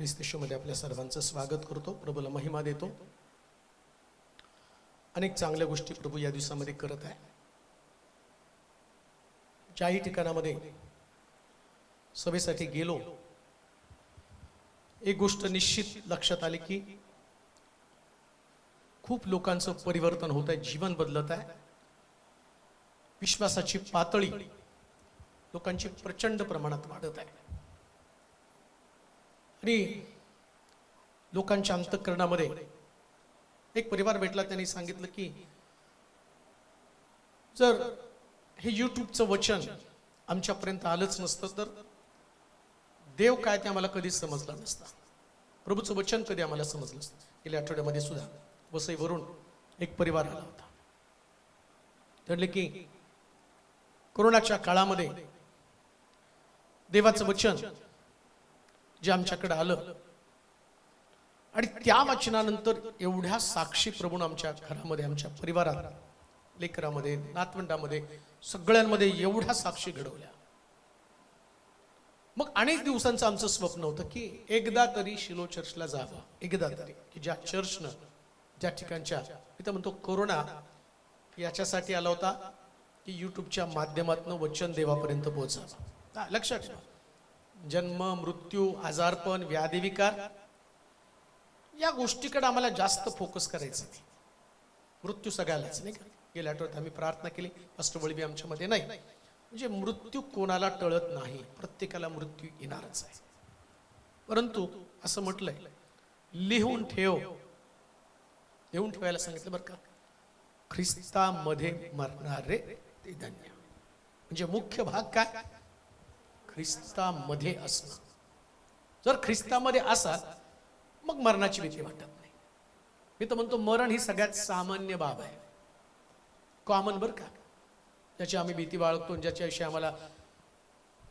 ख्रिस्त येशूमध्ये आपल्या सर्वांचं स्वागत करतो. प्रभूला महिमा देतो. अनेक चांगल्या गोष्टी प्रभू या दिवसामध्ये करत आहे. ज्याही ठिकाणामध्ये सभेसाठी गेलो, एक गोष्ट निश्चित लक्षात आली की खूप लोकांचं परिवर्तन होत आहे, जीवन बदलत आहे. विश्वासाची पातळी लोकांची प्रचंड प्रमाणात वाढत आहे आणि लोकांच्या अंतःकरणामध्ये एक परिवार भेटला. त्यांनी सांगितलं की जर हे यूट्यूबचं वचन आमच्यापर्यंत आलंच नसतं तर देव काय ते आम्हाला कधीच समजलं नसतं, प्रभूचं वचन कधी आम्हाला समजलं नसतं. गेल्या आठवड्यामध्ये सुद्धा वसईवरून एक परिवार आला होता. ठरले की कोरोनाच्या काळामध्ये देवाचं वचन जे आमच्याकडे आलं आणि त्या वचनानंतर एवढ्या साक्षी प्रभून आमच्या घरामध्ये, आमच्या परिवारात, लेकरामध्ये, नातवंडामध्ये, सगळ्यांमध्ये एवढ्या साक्षी घडवल्या. मग अनेक दिवसांचं आमचं स्वप्न होतं की एकदा तरी शिलो चर्चला जावं, एकदा तरी की ज्या चर्चनं, ज्या ठिकाणच्या, मी तर म्हणतो कोरोना याच्यासाठी आला होता की यूट्यूबच्या माध्यमातून वचन देवापर्यंत पोहोचावं. लक्षात ठेवा, जन्म, मृत्यू, आजारपण, व्याधिविकार या गोष्टीकडे आम्हाला जास्त फोकस करायचं नाही. मृत्यू सगळ्यालाच, नाही का? गेल्या आठवड्यात आम्ही प्रार्थना केली, पास्टर वळवी आमच्यामध्ये नाही, म्हणजे मृत्यू कोणाला टळत नाही, प्रत्येकाला मृत्यू येणारच आहे. परंतु असं म्हटलंय, लिहून ठेव, लिहून ठेवायला सांगितलं बरं का. ख्रिस्तामध्ये मरणारे ते धन्य. म्हणजे मुख्य भाग काय? ख्रिस्तामध्ये असणं. जर ख्रिस्तामध्ये असाल मग मरणाची भीती वाटत नाही. मी तर म्हणतो मरण ही सगळ्यात सामान्य बाब आहे, कॉमन बरं का. ज्याची आम्ही भीती बाळगतो, ज्याच्याविषयी आम्हाला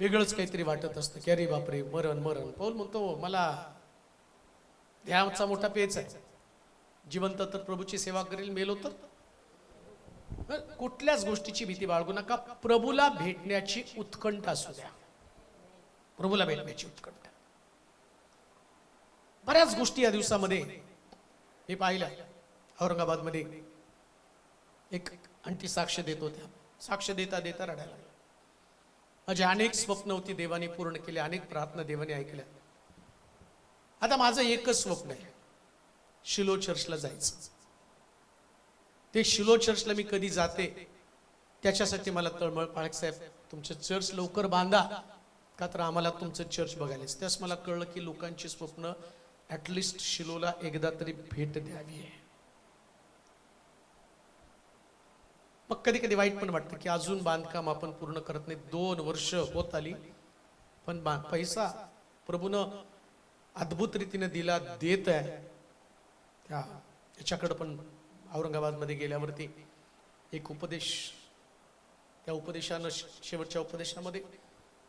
वेगळंच काहीतरी वाटत असतं की अरे बापरे मरण मरण. पाऊल म्हणतो मला ध्यानाचा मोठा पेच आहे, जिवंत तर प्रभूची सेवा करेल, मेलो तर. कुठल्याच गोष्टीची भीती बाळगू नका. प्रभूला भेटण्याची उत्कंठा असू द्या, प्रभूला भेटण्याची उत्कंठा. बऱ्याच गोष्टी या दिवसामध्ये मी पाहिल्या. औरंगाबादमध्ये एक आंटी साक्ष देत होत्या. साक्ष देता देता रडायला लागल्या. माझी अनेक स्वप्न होती, देवाने पूर्ण केली, अनेक प्रार्थना देवाने ऐकल्या. आता माझं एकच स्वप्न आहे, शिलो चर्चला जायचं. ते शिलो चर्चला मी कधी जाते त्याच्यासाठी मला तळमळ. पाळक साहेब तुमचं चर्च लवकर बांधा, का तर आम्हाला तुमचं चर्च बघायलाच. त्यास मला कळलं की लोकांची स्वप्न ॲटलिस्ट शिलोला एकदा तरी भेट द्यावी आहे. मग कधी कधी वाईट पण वाटतं की अजून बांधकाम आपण पूर्ण करत नाही. 2 वर्ष होत आली पण पैसा प्रभूनं अद्भुत रीतीने दिला, देत आहे. याच्याकडं पण औरंगाबादमध्ये गेल्यावरती एक उपदेश, त्या उपदेशानं, शेवटच्या उपदेशामध्ये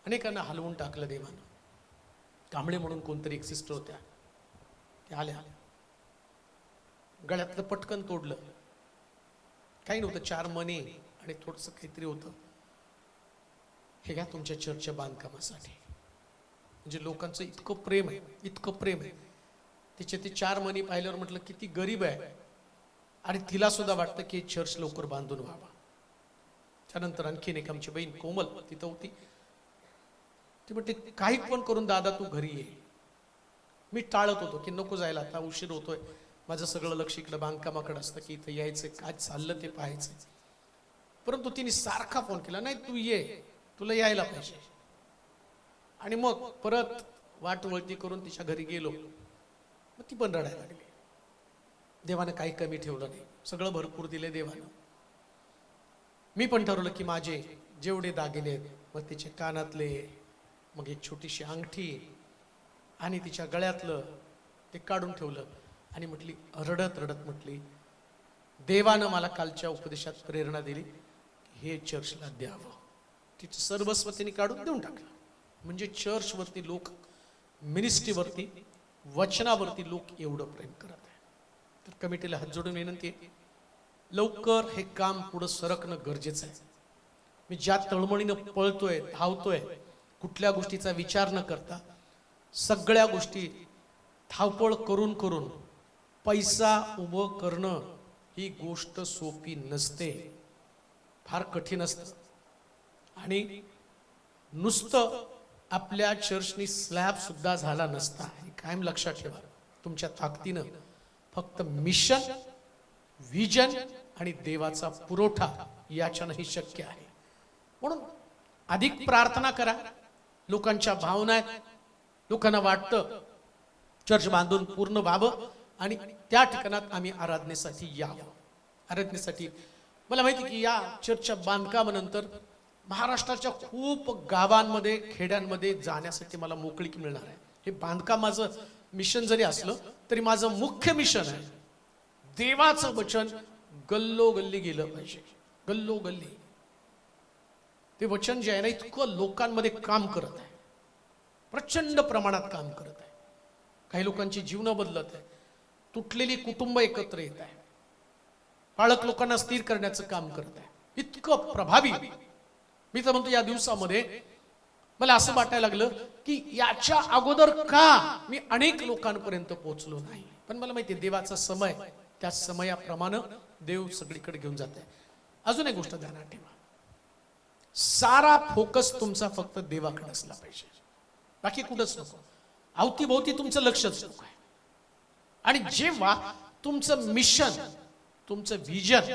अनेकांना हलवून टाकलं देवानं. कांबळे म्हणून कोणतरी एक सिस्टर होत्या, त्या आल्या, गळ्यातलं पटकन तोडलं. काही नव्हतं, 4 मणी आणि थोडंसं काहीतरी होतं. हे घ्या तुमच्या चर्चच्या बांधकामासाठी. म्हणजे लोकांचं इतकं प्रेम आहे, इतकं प्रेम आहे. तिचे ते 4 मणी पाहिल्यावर म्हटलं किती गरीब आहे आणि तिला सुद्धा वाटतं की चर्च लवकर बांधून व्हावा. त्यानंतर आणखीन एक आमची बहीण कोमल तिथं होती. ती म्हणते काही पण करून दादा तू घरी ये. मी टाळत होतो की नको जायला, आता उशीर होतोय. माझं सगळं लक्ष इकडं बांधकामाकडे असतं की इथं यायचं, काय चाललं ते पाहायचं. परंतु तिने सारखा फोन केला, नाही तू ये, तुला यायला पाहिजे. आणि मग परत वाटवळती करून तिच्या घरी गेलो. मग ती पण रडायला लागली. देवानं काही कमी ठेवलं नाही, सगळं भरपूर दिले देवानं. मी पण ठरवलं की माझे जेवढे दागिने आहेत, मग तिचे कानातले, मग एक छोटीशी अंगठी आणि तिच्या गळ्यातलं ते काढून ठेवलं. आणि म्हटली, रडत रडत म्हटली, देवानं मला कालच्या उपदेशात प्रेरणा दिली हे चर्चला द्यावं. तिचं सर्वस्व तिने काढून देऊन टाकलं. म्हणजे चर्चवरती लोक, मिनिस्ट्रीवरती, वचनावरती लोक एवढं प्रेम करत आहे. तर कमिटीला हात जोडून विनंती आहे, लवकर हे काम पुढं सरकणं गरजेचं आहे. मी ज्या तळमळीनं पळतोय, धावतोय, कुठल्या गोष्टीचा विचार न करता सगळ्या गोष्टी धावपळ करून करून पैसा उभं करणं ही गोष्ट सोपी नसते, फार कठीण असतं. आणि नुसतं आपल्या चर्चनी स्लॅब सुद्धा झाला नसता, कायम लक्षात ठेवा. तुमच्या ताकदीनं फक्त मिशन, विजन आणि देवाचा पुरवठा याच्यानंही शक्य आहे. म्हणून अधिक प्रार्थना करा. लोकांच्या भावना आहेत, लोकांना वाटतं चर्च बांधून पूर्ण व्हावं आणि त्या ठिकाणात आम्ही आराधनेसाठी यावं. आराधनेसाठी मला माहिती की या चर्चच्या बांधकामानंतर महाराष्ट्राच्या खूप गावांमध्ये, खेड्यांमध्ये जाण्यासाठी मला मोकळीक मिळणार आहे. हे बांधकाम माझं मिशन जरी असलं तरी माझं मुख्य मिशन आहे देवाचं वचन गल्लोगल्ली गेलं पाहिजे. गल्लोगल्ली ते वचन जे आहे ना, इतकं लोकांमध्ये काम करत आहे, प्रचंड प्रमाणात काम करत आहे. काही लोकांची जीवन बदलत आहे, तुटलेली कुटुंब एकत्र येत आहे, पाळक लोकांना स्थिर करण्याचं काम करत आहे. इतकं प्रभावी. मी तर म्हणतो या दिवसामध्ये मला असं वाटायला लागलं की याच्या अगोदर का मी अनेक लोकांपर्यंत पोहोचलो नाही. पण मला माहिती आहे देवाचा समय, त्या समयाप्रमाणे देव सगळीकडे घेऊन जात आहे. अजून एक गोष्ट ध्यानात ठेवा, सारा फोकस तुमचा फक्त देवाकडे असला पाहिजे, बाकी कुठंच नको. अवतीभोवती तुमचं लक्षच नको आहे. आणि जेव्हा तुमचं मिशन, तुमचं विजन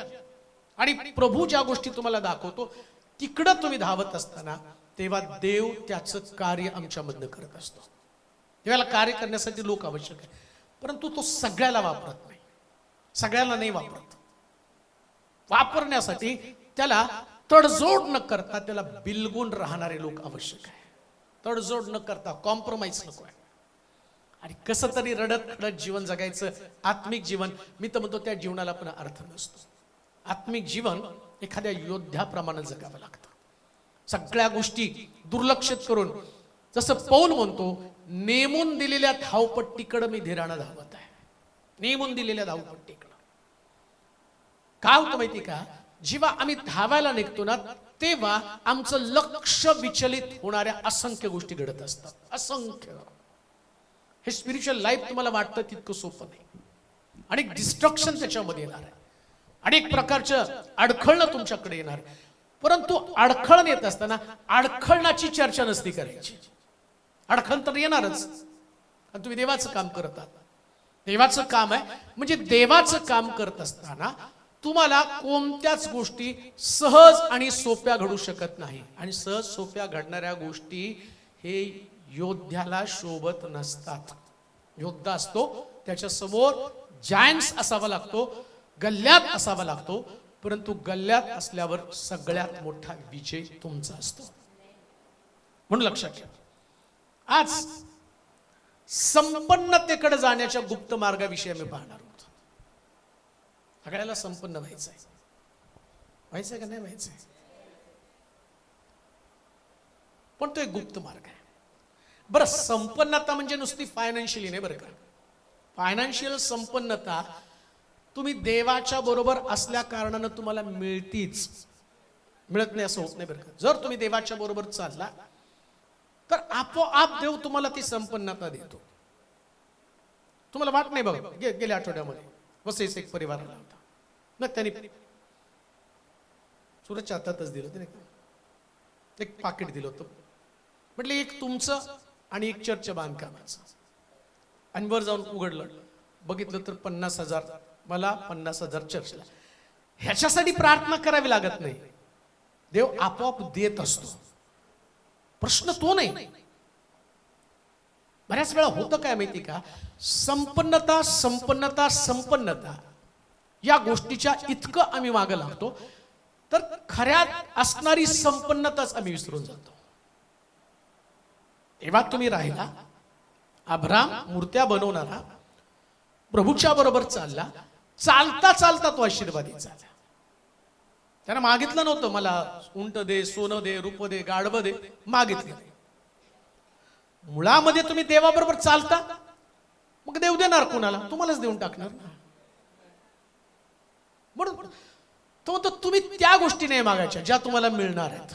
आणि प्रभू ज्या गोष्टी तुम्हाला दाखवतो तिकडं तुम्ही धावत असताना, तेव्हा देव त्याचं कार्य आमच्यामधनं करत असतो. देवाला कार्य करण्यासाठी लोक आवश्यक आहे, परंतु तो सगळ्याला वापरत नाही. सगळ्याला नाही वापरत. वापरण्यासाठी त्याला तडजोड न करता त्याला बिलगून राहणारे लोक आवश्यक आहे. तडजोड न करता, कॉम्प्रोमाइज नको आहे. आणि कसं तरी रडत खडत जीवन जगायचं, आत्मिक जीवन. मी तर म्हणतो त्या जीवनाला पण अर्थ नसतो. आत्मिक जीवन एखाद्या योद्ध्याप्रमाणे जगावं लागतं. सगळ्या गोष्टी दुर्लक्षित करून, जसं पौल म्हणतो, नेमून दिलेल्या धावपट्टीकडे मी धीरानं धावत आहे. नेमून दिलेल्या धावपट्टीकडे. काय होतं माहिती का, जेव्हा आम्ही धावायला निघतो ना, तेव्हा आमचं लक्ष विचलित होणाऱ्या असंख्य गोष्टी घडत असतात. असंख्य. हे स्पिरिच्युअल लाईफ तुम्हाला वाटतं तितकं सोपं नाही. आणि डिस्ट्रक्शन त्याच्यामध्ये येणार आहे, अनेक प्रकारचं अडखळणं तुमच्याकडे येणार. परंतु अडखळण येत असताना अडखळणाची चर्चा नसती करायची. अडखळण तर येणारच, आणि तुम्ही देवाचं काम करत आहात. देवाचं काम आहे म्हणजे देवाचं काम करत असताना तुम्हाला कोणत्याच गोष्टी सहज आणि सोप्या घडू शकत नाही. आणि सहज सोप्या घडणाऱ्या गोष्टी हे योद्ध्याला शोभत नसतात. योद्धा असतो त्याच्या समोर जायंट्स असावा लागतो, गल्ल्यात असावा लागतो. परंतु गल्ल्यात असल्यावर सगळ्यात मोठा विजय तुमचा असतो. म्हणून लक्षात घ्या, आज संपन्नतेकडे जाण्याच्या गुप्त मार्गाविषयी आम्ही पाहणार आहोत. सगळ्याला संपन्न व्हायचंय. व्हायचंय का नाही व्हायचंय? पण तो एक गुप्त मार्ग आहे. बरं, संपन्नता म्हणजे नुसती फायनान्शियली नाही बरं का. फायनान्शियल संपन्नता तुम्ही देवाच्या बरोबर असल्या कारणानं तुम्हाला मिळतीच. मिळत नाही असं होत नाही बरं का. जर तुम्ही देवाच्या बरोबर चालला तर आपोआप देव तुम्हाला ती संपन्नता देतो. तुम्हाला वाट नाही बघा, गेल्या आठवड्यामध्ये वसईचा एक परिवार आला होता. मग त्यांनी सूरजच्या हातातच दिलं होतं, एक पाकिट दिलं होतं. म्हटलं एक तुमचं आणि एक चर्च बांधकामाचं. आणि वर जाऊन उघडलं, बघितलं तर 50,000 मला, 50,000 चर्चला. ह्याच्यासाठी प्रार्थना करावी लागत नाही, देव आपोआप देत असतो. प्रश्न तो नाही. बऱ्याच वेळा होतं काय माहिती का, संपन्नता संपन्नता संपन्नता या गोष्टीच्या इतकं आम्ही मागे लागतो तर खऱ्यात असणारी संपन्नताच आम्ही विसरून जातो. तेव्हा तुम्ही राहिला अब्राम, मूर्त्या बनवणारा, प्रभूच्या बरोबर चालला. चालता चालता तो आशीर्वादी झाला. त्यानं मागितलं नव्हतं मला उंट दे, सोनं दे, रूप दे, गाढवं दे, मागितलं. मुळामध्ये तुम्ही देवाबरोबर चालता, मग देव देणार कोणाला? तुम्हालाच देऊन टाकणार ना. म्हणून तो म्हणतो तुम्ही त्या गोष्टी नाही मागायच्या ज्या तुम्हाला मिळणार आहेत.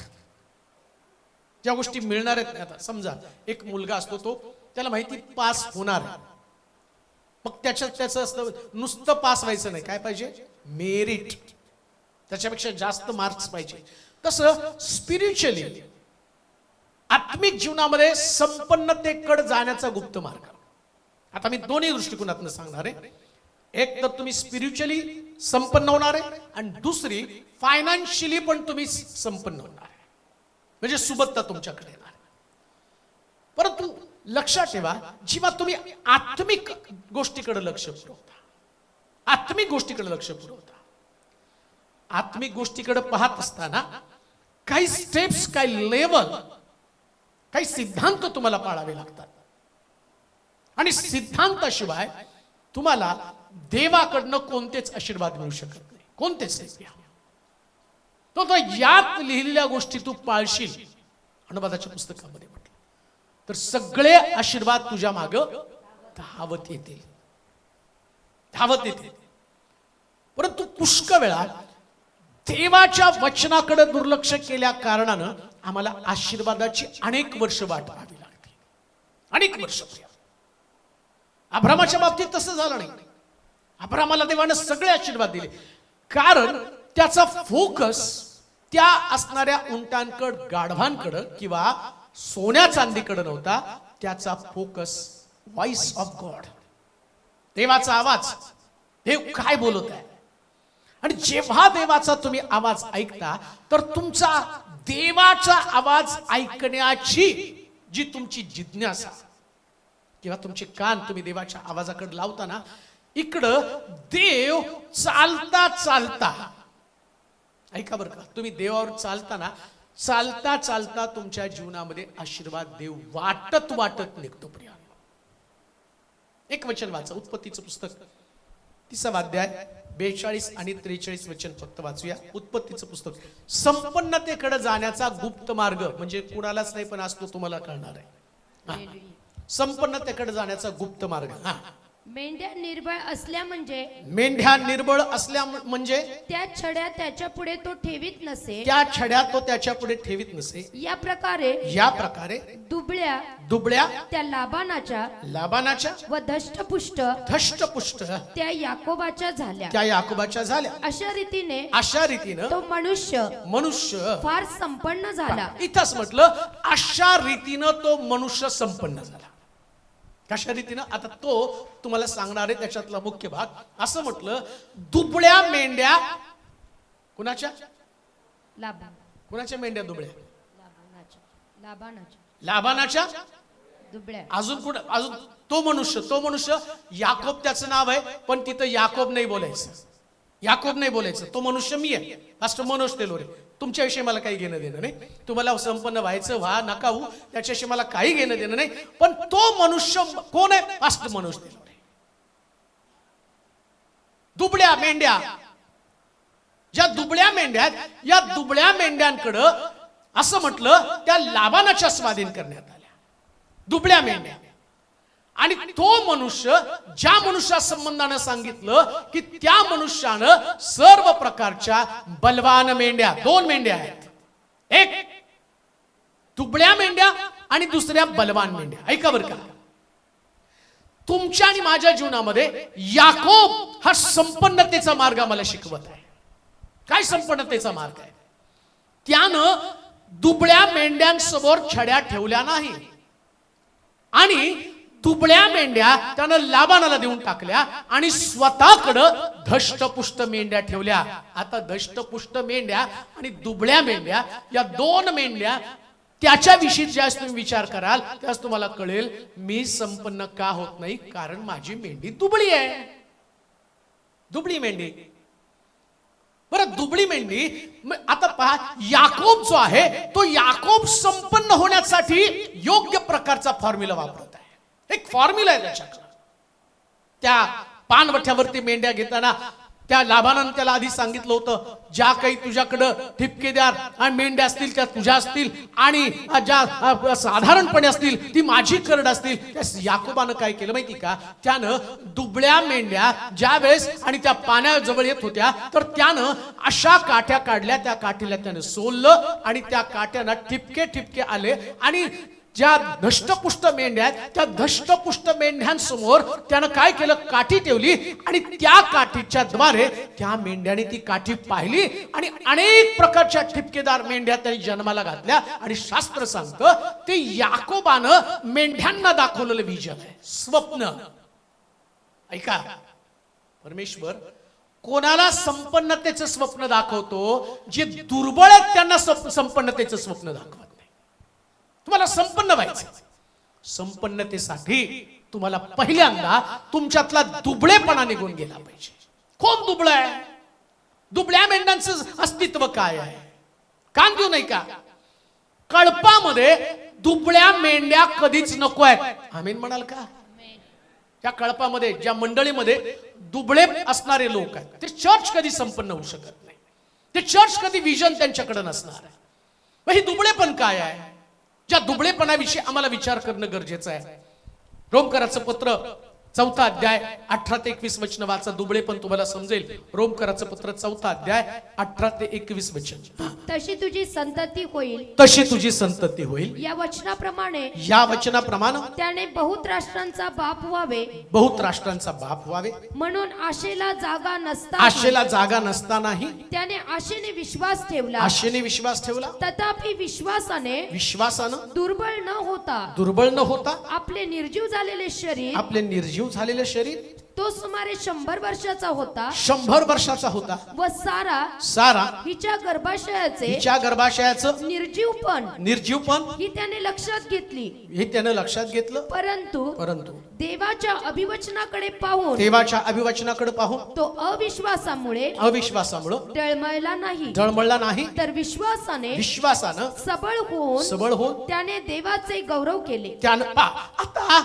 ज्या गोष्टी मिळणार आहेत. आता समजा एक मुलगा असतो, तो त्याला माहिती पास होणार आहे, मग त्याचं असतं नुसतं पास व्हायचं नाही, काय पाहिजे? मेरिट, त्याच्यापेक्षा जास्त मार्क्स पाहिजे. तसं स्पिरिच्युअली आत्मिक जीवनामध्ये संपन्नतेकडे जाण्याचा गुप्त मार्ग, आता मी दोन्ही दृष्टिकोनातून सांगणार आहे. एक तर तुम्ही स्पिरिच्युअली संपन्न होणार आहे, आणि दुसरी फायनान्शियली पण तुम्ही संपन्न होणार आहे, म्हणजे सुबत्ता तुमच्याकडे येणार आहे. परंतु लक्षात ठेवा, जेव्हा तुम्ही आत्मिक गोष्टीकडे लक्ष पुरवता, आत्मिक गोष्टीकडे लक्ष पुरवता, आत्मिक गोष्टीकडे पाहत असताना काही स्टेप्स, काही लेवल, काही सिद्धांत तुम्हाला पाळावे लागतात. आणि सिद्धांताशिवाय तुम्हाला देवाकडनं कोणतेच आशीर्वाद मिळू शकत नाही, कोणतेच. तो यात लिहिलेल्या गोष्टी तू पाळशील, अनुवादाच्या पुस्तकामध्ये म्हटलं, तर सगळे आशीर्वाद तुझ्या माग धावत येतील, धावत येतील. परंतु पुष्कळ वेळा देवाच्या वचनाकडे दुर्लक्ष केल्या कारणानं आम्हाला आशीर्वादाची अनेक वर्ष वाट पाहावी लागते, अनेक वर्ष. अब्रामाच्या बाबतीत तसं झालं नाही. अब्रामाला देवानं सगळे आशीर्वाद दिले, कारण त्याचा फोकस त्या असणाऱ्या उंटांकडे, गाढवांकडे किंवा सोन्या चांदीकडे नव्हता. त्याचा फोकस व्हॉइस ऑफ गॉड, देवाचा आवाज, देव काय बोलत आहे. आणि जेव्हा देवाचा तुम्ही आवाज ऐकता, तर तुमचा देवाचा आवाज ऐकण्याची जी तुमची जिज्ञासा किंवा तुमचे कान तुम्ही देवाच्या आवाजाकडे लावताना, इकडं देव चालता चालता, ऐका बरं का, तुम्ही देवावर चालताना, चालता चालता तुमच्या जीवनामध्ये आशीर्वाद देव वाटत वाटत निघतो. प्रिया, एक वचन वाचा, उत्पत्तीचं पुस्तक 30 अध्याय 42 आणि 43 वचन फक्त वाचूया. उत्पत्तीचं पुस्तक. संपन्नतेकडे जाण्याचा गुप्त मार्ग म्हणजे कुणालाच नाही, पण आज तो तुम्हाला कळणार आहे. संपन्नतेकडे जाण्याचा गुप्त मार्ग. मेंढ्या निर्बळ असल्या म्हणजे, मेंढ्या निर्बळ असल्या म्हणजे त्या छड्या त्याच्या पुढे तो ठेवीत नसे, त्या छड्या तो त्याच्या पुढे ठेवीत नसे. या प्रकारे दुबळ्या दुबळ्या त्या लाबानाच्या व धष्टपुष्ट त्या याकोबाच्या झाल्या. अशा रीतीने तो मनुष्य फार संपन्न झाला. इथंच म्हटलं, अशा रीतीनं तो मनुष्य संपन्न झाला. कशा रीतीनं? आता तो तुम्हाला सांगणार आहे त्याच्यातला मुख्य भाग. असं म्हटलं, दुबळ्या मेंढ्या कुणाच्या? कुणाच्या मेंढ्या दुबळ्या? लाबानाच्या दुबळ्या. अजून तो मनुष्य याकोब त्याचं नाव आहे, पण तिथं याकोब नाही बोलायचं, तो मनुष्य मी आहे, पास्टर मनोज तेलोरे. तुमच्याविषयी मला काही घेणं देणं नाही, तुम्हाला संपन्न व्हायचं व्हा नका हो, त्याच्याशी मला काही घेणं देणं नाही. पण तो मनुष्य कोण आहे? पास्टर मनोज तेलोरे. दुबळ्या मेंढ्या, ज्या दुबळ्या मेंढ्या, या दुबळ्या मेंढ्यांकडं असं म्हटलं त्या लाबानाच्या स्वाधीन करण्यात आल्या, दुबळ्या मेंढ्या. आणि तो मनुष्य, ज्या मनुष्या संबंधानं सांगितलं की त्या मनुष्यानं सर्व प्रकारच्या बलवान मेंढ्या, 2 मेंढ्या आहेत, एक दुबळ्या मेंढ्या आणि दुसऱ्या बलवान मेंढ्या. ऐका बरं का, तुमच्या आणि माझ्या जीवनामध्ये याकोब हा संपन्नतेचा मार्ग आम्हाला शिकवत आहे. काय संपन्नतेचा मार्ग आहे? त्यानं दुबळ्या मेंढ्यांसमोर छड्या ठेवल्या नाही, आणि दुबळ्या मेंढ्या त्यानं लाबानाला देऊन टाकल्या आणि स्वतःकडं धष्टपुष्ट मेंढ्या ठेवल्या. आता धष्टपुष्ट मेंढ्या आणि दुबळ्या मेंढ्या, या 2 मेंढ्या, त्याच्याविषयी ज्यावेळेस तुम्ही विचार कराल त्यावेळेस तुम्हाला कळेल मी संपन्न का होत नाही, कारण माझी मेंढी दुबळी आहे. दुबळी मेंढी. बरं, दुबळी मेंढी. आता पहा, याकोब जो आहे तो याकोब संपन्न होण्यासाठी योग्य प्रकारचा फॉर्म्युला वापरत आहे. एक फॉर्म्युला आहे त्याच्याकडे. त्या पानवठ्यावरती मेंढ्या घेताना त्या लाबानानं त्याला आधी सांगितलं होतं, ज्या काही तुझ्याकडं ठिपकेदार आणि मेंढ्या असतील त्या तुझ्या असतील, आणि ज्या साधारणपणे असतील ती माझी करड असतील. त्या याकोबानं काय केलं माहिती का? त्यानं दुबळ्या मेंढ्या ज्या वेळेस आणि त्या पाण्याजवळ येत होत्या, तर त्यानं अशा काठ्या काढल्या, त्या काठीला त्यानं सोललं आणि त्या काठ्याला ठिपके ठिपके आले, आणि ज्या धष्टपुष्ट मेंढ्या आहेत त्या धष्टपुष्ट मेंढ्यांसमोर त्यानं काय केलं, काठी ठेवली आणि त्या काठीच्या द्वारे त्या मेंढ्याने ती काठी पाहिली आणि अनेक प्रकारच्या ठिपकेदार मेंढ्या त्यांनी जन्माला घातल्या. आणि शास्त्र सांगतं ते याकोबानं मेंढ्यांना दाखवलेलं विजन आहे, स्वप्न. ऐका, परमेश्वर कोणाला संपन्नतेचं स्वप्न दाखवतो, जे दुर्बळ आहेत त्यांना संपन्नतेचं स्वप्न दाखवत नाही. तुम्हाला संपन्न व्हायचं, संपन्नतेसाठी तुम्हाला पहिल्यांदा तुमच्यातला दुबळेपणा निघून गेला पाहिजे. कोण दुबळ आहे? दुबळ्या मेंढ्यांचं अस्तित्व काय आहे? कान देऊ नाही का? कळपामध्ये दुबळ्या मेंढ्या कधीच नको आहेत. आमीन म्हणाल का? त्या कळपामध्ये ज्या मंडळीमध्ये दुबळे असणारे लोक आहेत ते चर्च कधी संपन्न होऊ शकत नाही. ते चर्च कधी विजन त्यांच्याकडे नसणार आहे. मग ही दुबळेपण काय आहे? ज्या दुबळेपणाविषयी आम्हाला विचार करणं गरजेचं आहे. रोमकराचं पत्र 4 अध्याय 18 ते 21 वचन वाचा, दुबळेपण तुम्हाला समजेल. रोमकराचं पत्र 4 अध्याय 18 ते 21 वचन. तशी तुझी संतती होईल, तशी तुझी संतती होईल, या वचनाप्रमाणे त्याने बहुत राष्ट्रांचा बाप व्हावे, बहुत राष्ट्रांचा बाप व्हावे. म्हणून आशेला जागा नसतानाही त्याने आशेने विश्वास ठेवला. तथापि विश्वासानं दुर्बळ न होता आपले निर्जीव झालेले शरीर तो सुमारे 100 वर्षाचा होता. व सारा हिच्या गर्भाशयाचं निर्जीवपण ही त्याने लक्षात घेतलं. परंतु देवाच्या अभिवचनाकडे पाहून तो अविश्वासामुळे टळमळला नाही, तर विश्वासानं सबळ होऊन त्याने देवाचे गौरव केले. आता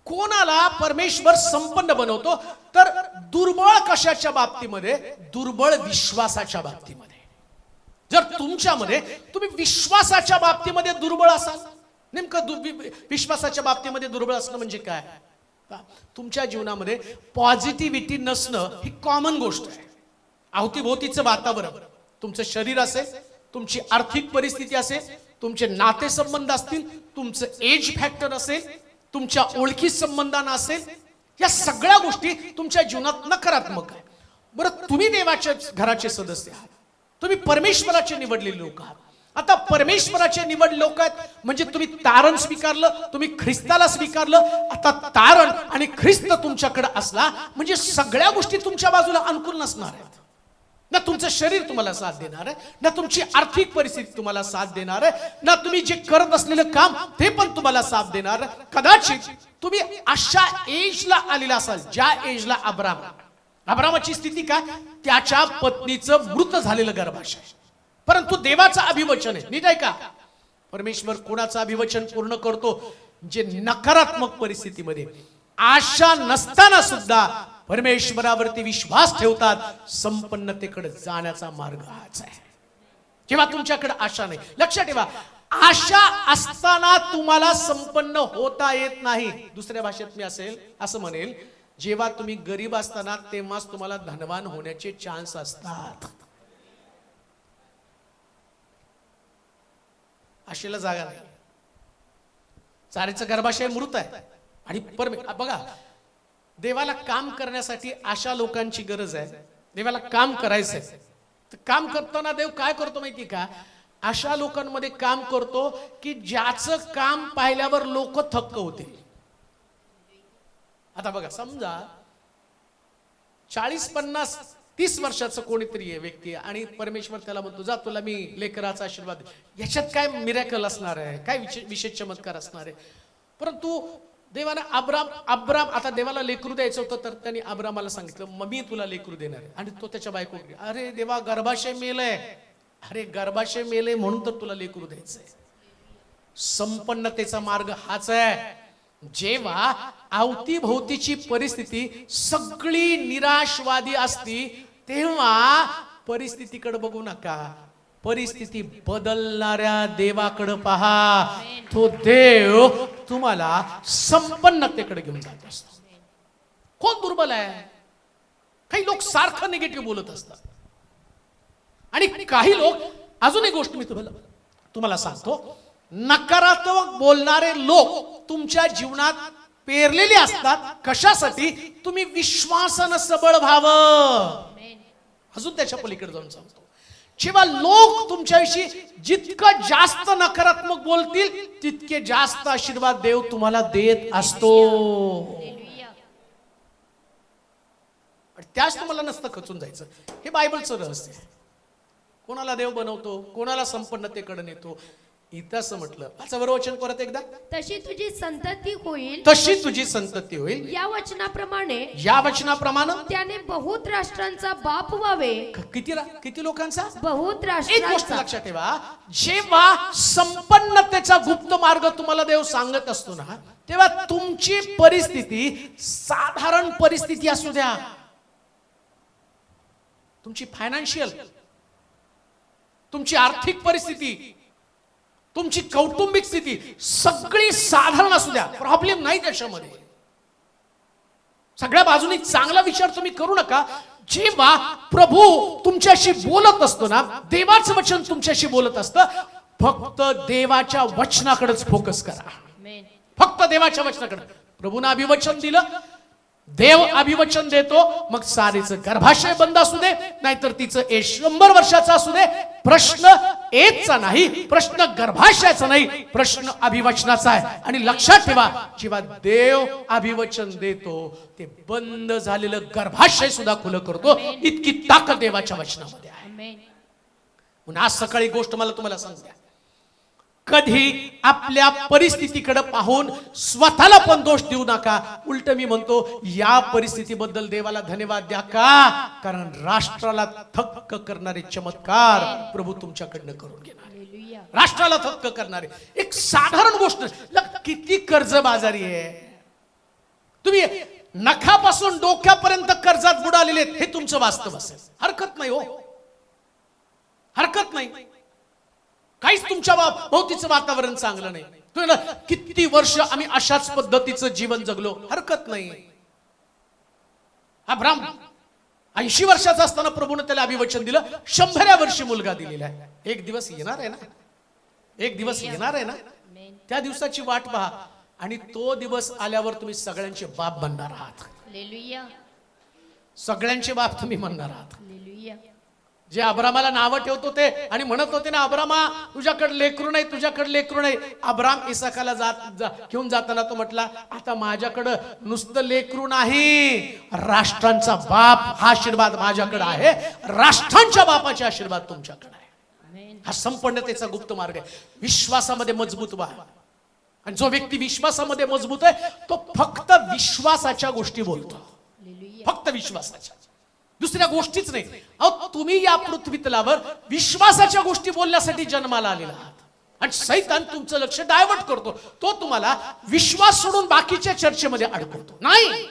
कोणाला परमेश्वर संपन्न बनवतो? तर दुर्बळ कशाच्या बाबतीमध्ये? दुर्बळ विश्वासाच्या बाबतीमध्ये. जर तुमच्यामध्ये तुम्ही विश्वासाच्या बाबतीमध्ये दुर्बळ असाल, नेमकं विश्वासाच्या बाबतीमध्ये दुर्बळ असणं म्हणजे काय? तुमच्या जीवनामध्ये पॉझिटिव्हिटी नसणं ही कॉमन गोष्ट आहे. अवतीभोवतीचं वातावरण, तुमचं शरीर असेल, तुमची आर्थिक परिस्थिती असेल, तुमचे नातेसंबंध असतील, तुमचं एज फॅक्टर असेल, तुमच्या ओळखी संबंधांना असेल, या सगळ्या गोष्टी तुमच्या जीवनात नकारात्मक आहे. बरं, तुम्ही देवाच्या घराचे सदस्य आहात, तुम्ही परमेश्वराचे निवडलेले लोक आहात. आता परमेश्वराचे निवडलेले लोक आहेत म्हणजे तुम्ही तारण स्वीकारलं, तुम्ही ख्रिस्ताला स्वीकारलं. आता तारण आणि ख्रिस्त तुमच्याकडे असला म्हणजे सगळ्या गोष्टी तुमच्या बाजूला अनुकूल नसणार आहेत. ना तुमचं शरीर तुम्हाला साथ देणार आहे, ना तुमची आर्थिक परिस्थिती तुम्हाला साथ देणार आहे, ना तुम्ही जे करत असलेलं काम ते पण तुम्हाला साथ देणार आहे. कदाचित तुम्ही अशा एजला आलेला असाल ज्या एजला अब्रामाची स्थिती काय? त्याच्या पत्नीचं मृत झालेलं गर्भाशय, परंतु देवाचं अभिवचन आहे. नीट आहे का? परमेश्वर कोणाचं अभिवचन पूर्ण करतो? जे नकारात्मक परिस्थितीमध्ये आशा नसताना सुद्धा परमेश्वरावरती विश्वास ठेवतात. संपन्नतेकडे जाण्याचा मार्ग हाच आहे. जेव्हा तुमच्याकडे आशा नाही, लक्षात ठेवा, आशा असताना तुम्हाला संपन्न होता येत नाही. दुसऱ्या भाषेत मी असं म्हणेल, जेव्हा तुम्ही गरीब असताना तेव्हाच तुम्हाला धनवान होण्याचे चान्स असतात. आशेला जागा नाही. चारीचं गर्भाशय मृत आहे. आणि बघा, देवाला काम करण्यासाठी अशा लोकांची गरज आहे. देवाला काम करायचंय तर काम करताना देव काय करतो माहिती का? अशा लोकांमध्ये काम करतो की ज्याचं काम पाहिल्यावर लोक थक्क होतील. आता बघा, समजा 40, 50, 30 वर्षाचं कोणीतरी आहे व्यक्ती आणि परमेश्वर त्याला म्हणतो, जा तुला मी लेकराचा आशीर्वाद. याच्यात काय मिरॅकल असणार आहे? काय विशेष चमत्कार असणार आहे? परंतु देवाने अब्राम आता देवाला लेकरू द्यायचं होतं, तर त्यांनी अब्रामाला सांगितलं, मग मी तुला लेकरू देणार आहे. आणि तो त्याच्या बायको, अरे देवा, गर्भाशय मेलय. अरे गर्भाशय मेलय म्हणून तर तुला लेकरू द्यायचंय. संपन्नतेचा मार्ग हाच आहे. जेव्हा अवतीभोवतीची परिस्थिती सगळी निराशवादी असती तेव्हा परिस्थितीकडे बघू नका, परिस्थिती बदलणाऱ्या देवाकडे पहा. तो देव तुम्हाला संपन्नतेकडे घेऊन जात असतो. कोण दुर्बल आहे? काही लोक सारखं निगेटिव्ह बोलत असतात आणि काही लोक, अजून एक गोष्ट मी तुम्हाला सांगतो, नकारात्मक बोलणारे लोक तुमच्या जीवनात पेरलेले असतात. कशासाठी? तुम्ही विश्वासानं सबळ व्हावं. अजून त्याच्या पलीकडे जाऊन सांगतो, जेव्हा लोक तुमच्याविषयी जितकं जास्त नकारात्मक बोलतील तितके जास्त आशीर्वाद देव तुम्हाला देत असतो. त्याच तुम्हाला नसतं खचून जायचं. हे बायबलचं रहस्य आहे. कोणाला देव बनवतो, कोणाला संपन्नतेकडे नेतो. इथं असं म्हटलं, वाचा वचन परत एकदा. तशी तुझी संतती होईल, तशी तुझी संतती होईल. या वचनाप्रमाणे त्याने बहुत राष्ट्रांचा बाप व्हावे. किती लोकांचा? बहुत एक गोष्ट राष्ट्रांचा. लक्षात ठेवा, जेव्हा संपन्नतेचा गुप्त मार्ग तुम्हाला देव सांगत असतो ना, तेव्हा तुमची परिस्थिती साधारण परिस्थिती असू द्या, तुमची फायनान्शियल, तुमची आर्थिक परिस्थिती, तुमची कौटुंबिक स्थिती सगळी साधारण असू द्या, प्रॉब्लेम नाही त्याच्यामध्ये. सगळ्या बाजूनी चांगला विचार तुम्ही करू नका. जेव्हा प्रभू तुमच्याशी बोलत असतो ना, देवाचं वचन तुमच्याशी बोलत असतं, फक्त देवाच्या वचनाकडेच फोकस करा. फक्त देवाच्या वचनाकडे. प्रभूनं अभिवचन दिलं, देव अभिवचन देतो, मग सारीचं गर्भाशय बंद असू दे, नाहीतर तिचं 100 वर्षाचा असू दे, प्रश्न एजचा नाही, प्रश्न गर्भाशयाचा नाही, प्रश्न अभिवचनाचा आहे. आणि लक्षात ठेवा, जेव्हा देव अभिवचन देतो ते बंद झालेलं गर्भाशय सुद्धा खुलं करतो. इतकी ताकद देवाच्या वचनामध्ये आहे. म्हणून आज सकाळी गोष्ट मला तुम्हाला सांगते, कधी आपल्या परिस्थितीकडे पाहून स्वतःला पण दोष देऊ नका. उलट मी म्हणतो, या परिस्थितीबद्दल देवाला धन्यवाद द्या. का? कारण राष्ट्राला थक्क करणारे चमत्कार प्रभू तुमच्याकडनं करून घेणार. राष्ट्राला थक्क करणारे एक साधारण गोष्ट. किती कर्जबाजारी आहे. तुम्ही नखापासून डोक्यापर्यंत कर्जात बुडालेले, हे तुमचं वास्तव असेल. हरकत नाही हो, हरकत नाही. काहीच तुमच्या भोवतीचं वातावरण चांगलं नाही. किती वर्ष आम्ही अशाच पद्धतीचं जीवन जगलो, हरकत नाही. अब्राम 80 वर्षाचा असताना प्रभूने त्याला अभिवचन दिलं, 100व्या वर्षी मुलगा दिलेला आहे. एक दिवस येणार आहे ना, एक दिवस येणार आहे ना, त्या दिवसाची वाट पहा. आणि तो दिवस आल्यावर तुम्ही सगळ्यांचे बाप बनणार आहात. सगळ्यांचे बाप तुम्ही म्हणणार आहात. जे अब्रामाला नावं ठेवत होते आणि म्हणत होते ना, अब्रामा तुझ्याकडे लेकरू नाही, तुझ्याकडे लेकरू नाही. अब्राम इसाकाला घेऊन जाताना तो म्हटला, आता माझ्याकडे नुसतं लेकरू नाही, राष्ट्रांचा बाप हा आशीर्वाद माझ्याकडे आहे, राष्ट्रांच्या बापाचे आशीर्वाद तुमच्याकडे आहे. हा संपन्नतेचा गुप्त मार्ग आहे. विश्वासामध्ये मजबूत व्हा. आणि जो व्यक्ती विश्वासामध्ये मजबूत आहे तो फक्त विश्वासाच्या गोष्टी बोलतो, फक्त विश्वासाच्या, दुसऱ्या गोष्टीच नाही. अहो, तुम्ही या पृथ्वी तलावर विश्वासाच्या गोष्टी बोलण्यासाठी जन्माला आलेला आहात. आणि सैतान तुमचं लक्ष डायव्हर्ट करतो. तो तुम्हाला विश्वास सोडून बाकीच्या चर्चेमध्ये अडकवतो. नाही,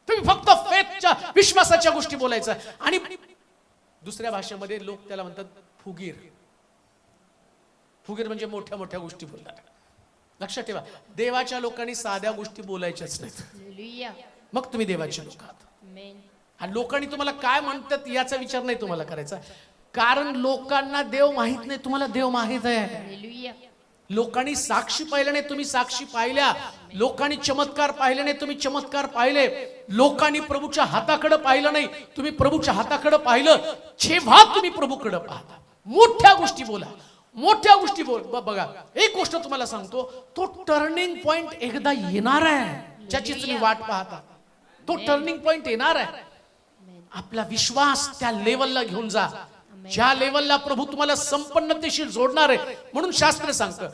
तुम्ही फक्त फेथच्या, विश्वासाच्या गोष्टी बोलायचं. आणि दुसऱ्या भाषेमध्ये लोक त्याला म्हणतात फुगीर. फुगीर म्हणजे मोठ्या मोठ्या गोष्टी बोलतात. लक्षात ठेवा, देवाच्या लोकांनी साध्या गोष्टी बोलायच्याच नाहीत. मग तुम्ही देवाचे लोक आहात. आणि लोकांनी तुम्हाला काय म्हणतात याचा विचार नाही तुम्हाला करायचा. कारण लोकांना देव माहित नाही, तुम्हाला देव माहित आहे. लोकांनी साक्षी पाहिल्या नाही, तुम्ही साक्षी पाहिल्या. लोकांनी चमत्कार पाहिले नाही, तुम्ही चमत्कार पाहिले. लोकांनी प्रभूच्या हाताकडे पाहिलं नाही, तुम्ही प्रभूच्या हाताकडे पाहिलं. जेव्हा तुम्ही प्रभूकडे पाहता, मोठ्या गोष्टी बोला, मोठ्या गोष्टी बघा. एक गोष्ट तुम्हाला सांगतो, तो टर्निंग पॉइंट एकदा येणार आहे, ज्याची तुम्ही वाट पाहता. तो टर्निंग पॉइंट येणार आहे. आपला विश्वास त्या लेवलला घेऊन जा, ज्या लेवलला प्रभू तुम्हाला संपन्नतेशी जोडणार आहे. म्हणून शास्त्र सांगतं,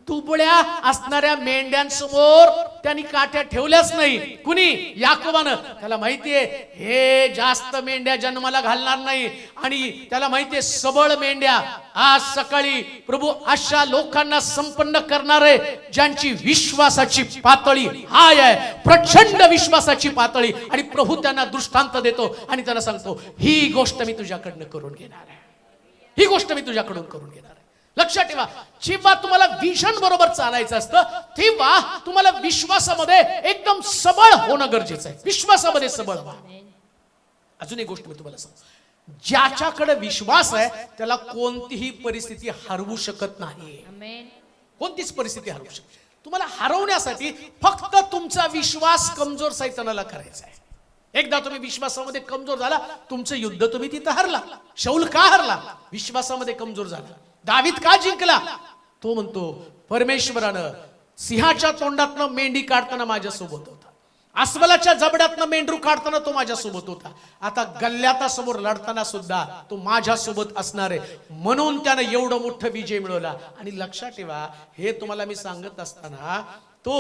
दुबळ्या असणाऱ्या मेंढ्यांसमोर त्यांनी काठ्या ठेवल्याच नाही. कुणी? याकोबानं. त्याला माहितीये हे जास्त मेंढ्या जन्माला घालणार नाही, आणि त्याला माहितीये सबळ मेंढ्या. आज सकाळी प्रभू अशा लोकांना संपन्न करणार आहे ज्यांची विश्वासाची पातळी हाय आहे, प्रचंड विश्वासाची पातळी. आणि प्रभू त्यांना दृष्टांत देतो आणि त्यांना सांगतो, ही गोष्ट मी तुझ्याकडनं करून घेणार आहे, ही गोष्ट मी तुझ्याकडून करून घेणार आहे. लक्षात ठेवा, जेव्हा तुम्हाला विजन बरोबर चालायचं असतं तेव्हा तुम्हाला विश्वासामध्ये एकदम सबळ होणं गरजेचं आहे. विश्वासामध्ये सबळ व्हा. अजून एक गोष्ट मी तुम्हाला सांगतो, ज्याच्याकडे विश्वास आहे त्याला कोणतीही परिस्थिती हरवू शकत नाही. कोणतीच परिस्थिती हरवू शकते. तुम्हाला हरवण्यासाठी फक्त तुमचा विश्वास कमजोर सैतानाला करायचा आहे. एकदा तुम्ही विश्वासामध्ये कमजोर झाला, तुमचं युद्ध तुम्ही तिथं हरला. शौल का हरला? विश्वासामध्ये कमजोर झाला. दावीद का जिंकला? तो म्हणतो परमेश्वरानं सिंहाच्या तोंडातनं मेंढी काढताना माझ्यासोबत होता, अस्वलाच्या जबड्यातनं मेंढरू काढताना तो माझ्यासोबत होता, आता गल्ल्यातासमोर लढताना सुद्धा तो माझ्यासोबत असणार आहे. म्हणून त्यानं एवढं मोठं विजय मिळवला. आणि लक्षात ठेवा, हे तुम्हाला मी सांगत असताना तो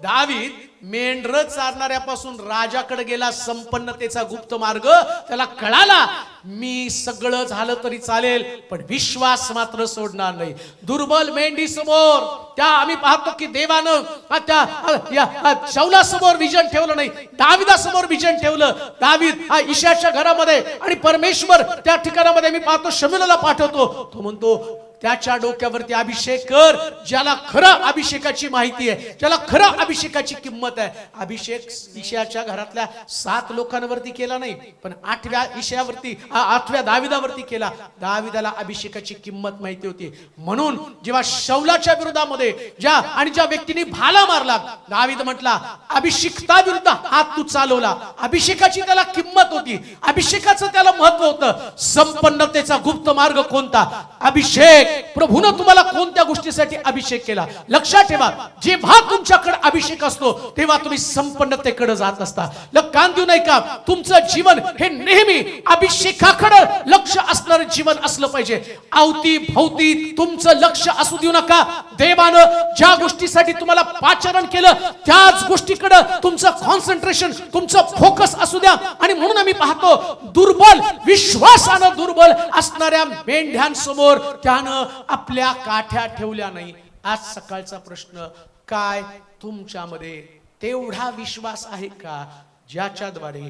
दावीद मेंढर चारणाऱ्यापासून राजाकडे गेला. संपन्नतेचा गुप्त मार्ग त्याला कळाला. मी सगळं झालं तरी चालेल, पण विश्वास मात्र सोडणार नाही. दुर्बल मेंढी समोर त्या आम्ही पाहतो की देवानं त्या शौलासमोर विजन ठेवलं नाही, दाविदासमोर विजन ठेवलं. दावीद हा इशाच्या घरामध्ये आणि परमेश्वर त्या ठिकाणामध्ये मी पाहतो शमूएलला पाठवतो. तो म्हणतो त्याच्या डोक्यावरती अभिषेक कर, ज्याला खरं अभिषेकाची माहिती आहे, ज्याला खरं अभिषेकाची किंमत आहे. अभिषेक इशाच्या घरातल्या 7 लोकांवरती केला नाही, पण 8व्या दाविदावरती केला. दाविदाला अभिषेकाची किंमत माहिती होती. म्हणून जेव्हा शौलाच्या विरोधामध्ये ज्या व्यक्तीने भाला मारला, दावीद म्हटला अभिषिक्ता विरुद्ध हात तू चालवला. अभिषेकाची त्याला किंमत होती, अभिषेकाचं त्याला महत्व होतं. संपन्नतेचा गुप्त मार्ग कोणता? अभिषेक. प्रभूनं तुम्हाला कोणत्या गोष्टीसाठी अभिषेक केला? लक्षात ठेवा, जेव्हा तुमच्याकडे अभिषेक असतो तेव्हा तुम्ही संपन्नतेकडे जात असता. कान देऊ नाही का? तुमचं जीवन हे नेहमी अभिषेकाकडे लक्ष असणारं जीवन असलं पाहिजे. अवती भोवती तुमचं लक्ष असू देऊ नका. देवानं ज्या गोष्टीसाठी तुम्हाला पाचारण केलं त्याच गोष्टीकडे तुमचं कॉन्सन्ट्रेशन, तुमचं फोकस असू द्या. आणि म्हणून आम्ही पाहतो दुर्बल, विश्वासानं दुर्बल असणाऱ्या मेंढ्यांसमोर त्यानं आपल्या काठ्या ठेवल्या नाही. आज सकाळचा प्रश्न काय? तुमच्यामध्ये तेवढा विश्वास आहे का ज्याच्याद्वारे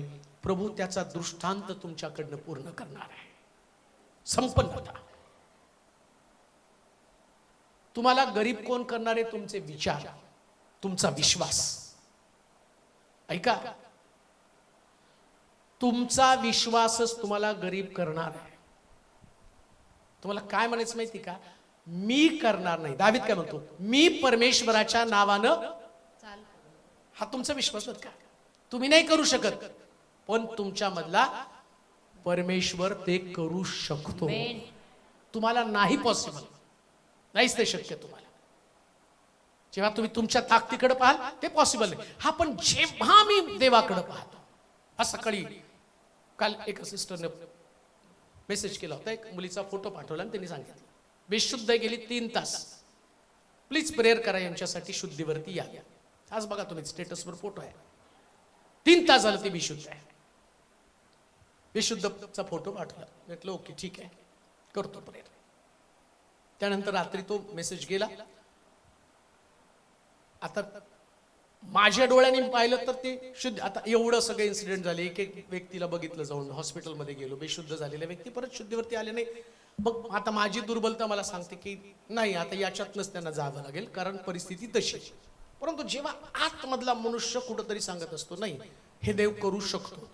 प्रभू त्याचा दृष्टांत तुमच्याकडनं पूर्ण करणार आहे? संपन्नता. तुम्हाला गरीब कोण करणार आहे? तुमचे विचार, तुमचा विश्वास. ऐका, तुमचा विश्वासच तुम्हाला गरीब करणार आहे. तुम्हाला काय म्हणायचं माहिती का? मी करणार नाही. दावीद काय म्हणतो? मी परमेश्वराच्या नावानं. हा तुमचा विश्वास होत का? तुम्ही नाही करू शकत, पण तुमच्या मधला परमेश्वर ते करू शकतो. तुम्हाला नाही पॉसिबल, नाहीच ते शक्य तुम्हाला. जेव्हा तुम्ही तुमच्या ताकदीकडे पाहाल ते पॉसिबल नाही. हा पण जेव्हा मी देवाकडे पाहतो. आज सकाळी काल एका सिस्टरने मेसेज केला होता, एक मुलीचा फोटो पाठवला आणि त्यांनी सांगितलं बेशुद्ध गेली 3 तास, प्लीज प्रेयर करा यांच्यासाठी, शुद्धीवरती या. आज बघा तुम्ही स्टेटसवर फोटो आहे, 3 तास झालं ती बेशुद्ध आहे. बेशुद्धचा फोटो पाठवला. म्हटलं ओके ठीक आहे, करतो प्रेयर. त्यानंतर रात्री तो मेसेज गेला. आता माझ्या डोळ्यांनी पाहिलं तर ते शुद्ध. आता एवढं सगळे इन्सिडेंट झाले, एक व्यक्तीला बघितलं जाऊन, हॉस्पिटलमध्ये गेलो, बेशुद्ध झालेल्या व्यक्ती परत शुद्धीवरती आले नाही. मग आता माझी दुर्बलता मला सांगते की नाही, आता याच्यातनंच त्यांना जावं लागेल, कारण परिस्थिती तशी. परंतु जेव्हा आतमधला मनुष्य कुठंतरी सांगत असतो नाही हे देव करू शकतो,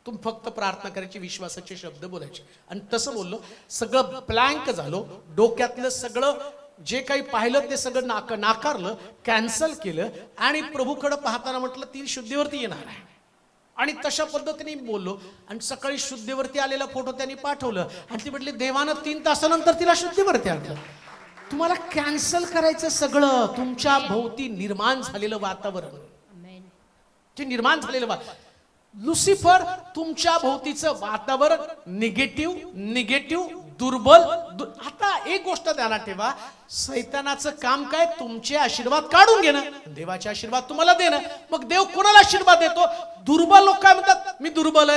तुम्ही फक्त प्रार्थना करायची, विश्वासाचे शब्द बोलायचे. आणि तसं बोललो, सगळं ब्लँक झालो. डोक्यातलं सगळं जे काही पाहिलं ते सगळं नाकारलं, कॅन्सल केलं आणि प्रभूकडे पाहताना म्हटलं ती शुद्धीवरती येणार आहे. आणि तशा पद्धतीने बोललो. आणि सकाळी शुद्धीवरती आलेला फोटो त्यांनी पाठवलं आणि ती म्हटली देवानं 3 तासानंतर तिला शुद्धीवरती आणलं. तुम्हाला कॅन्सल करायचं सगळं तुमच्या भोवती निर्माण झालेलं वातावरण, ते निर्माण झालेलं लुसिफर तुमच्या भोवतीचं वातावरण निगेटिव्ह, दुर्बल. आता एक गोष्ट ध्यानात ठेवा, सैतानाचं काम काय? तुमचे आशीर्वाद काढून घेणं, देवाचे आशीर्वाद तुम्हाला देणं. मग देव कोणाला आशीर्वाद देतो? दुर्बल लोक काय म्हणतात? मी दुर्बल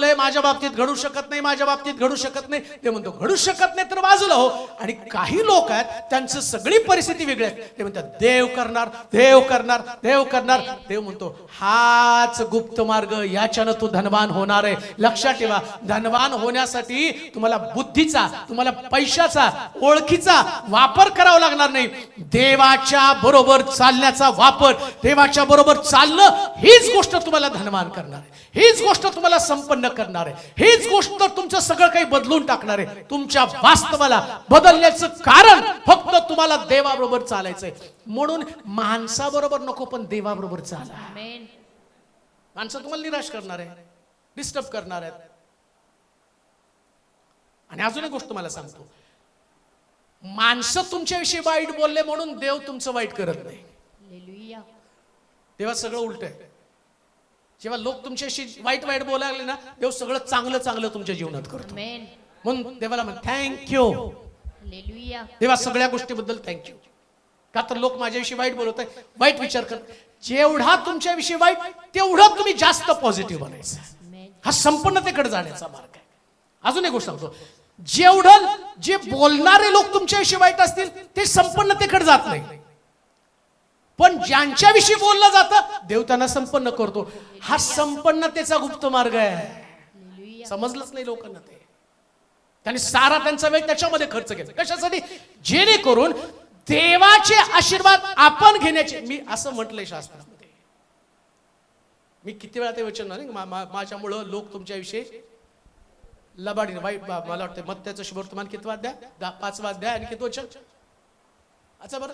आहे, माझ्या बाबतीत घडू शकत नाही, माझ्या बाबतीत घडू शकत नाही. ते म्हणतो घडू शकत नाही तर बाजूला हो. आणि काही लोक आहेत त्यांचं सगळी परिस्थिती वेगळी आहे, ते म्हणतात देव करणार, देव करणार, देव करणार. देव म्हणतो हाच गुप्त मार्ग, याच्यानं तू धनवान होणार आहे. लक्षात ठेवा, धनवान होण्यासाठी तुम्हाला बुद्धीचा, तुम्हाला पैशाचा ओळखीचा वापर करावा लागणार नाही. देवाच्या बरोबर चालण्याचा वापर, देवाच्या बरोबर चालणं हीच गोष्ट तुम्हाला धनवान करणार आहे, हीच गोष्ट तुम्हाला संपन्न करणार आहे, हीच गोष्ट तुमचं सगळं काही बदलून टाकणार आहे. तुमच्या वास्तवाला बदलण्याचं कारण फक्त तुम्हाला देवाबरोबर चालायचंय. म्हणून माणसाबरोबर नको, पण देवाबरोबर चाला. आमेन. माणसं तुम्हाला निराश करणार आहे, डिस्टर्ब करणार आहेत. आणि अजून एक गोष्ट तुम्हाला सांगतो, माणसं तुमच्याविषयी वाईट बोलले म्हणून देव तुमचं वाईट करत नाही. हालेलुया. तेव्हा सगळं उलट आहे. जेव्हा लोक तुमच्याशी वाईट वाईट बोलायला लागले ना, देव सगळं चांगलं चांगलं तुमच्या जीवनात करतो. आमेन. म्हणून देवाला म्हण थँक्यू. हालेलुया. देवा सगळ्या गोष्टीबद्दल थँक्यू. का तर लोक माझ्याविषयी वाईट बोलत आहे, वाईट विचार कर. जेवढा तुमच्याविषयी वाईट तेवढं तुम्ही जास्त पॉझिटिव्ह बनायचं. आमेन. हा संपन्नतेकडे जाण्याचा मार्ग आहे. अजून एक गोष्ट सांगतो, जेवढं जे बोलणारे लोक तुमच्याविषयी वाईट असतील ते संपन्नतेकडे जात नाही, पण ज्यांच्याविषयी बोललं जातं देव त्यांना संपन्न करतो. हा संपन्नतेचा गुप्त मार्ग आहे. हालेलुया. समजलंच नाही लोकांना ते. त्यांनी सारा त्यांचा वेळ त्याच्यामध्ये खर्च केला. कशासाठी? जेणेकरून देवाचे आशीर्वाद आपण घेण्याचे. मी असं म्हटलंय शास्त्रामध्ये, मी किती वेळा ते वचन नाही, माझ्यामुळं लोक तुमच्याविषयी लबाडीने वाईट, मला वाटतं मत्त्याचं शुभवर्तमान किती वाद्या 5 वाद्या आणि किती वचन, अच्छा बरं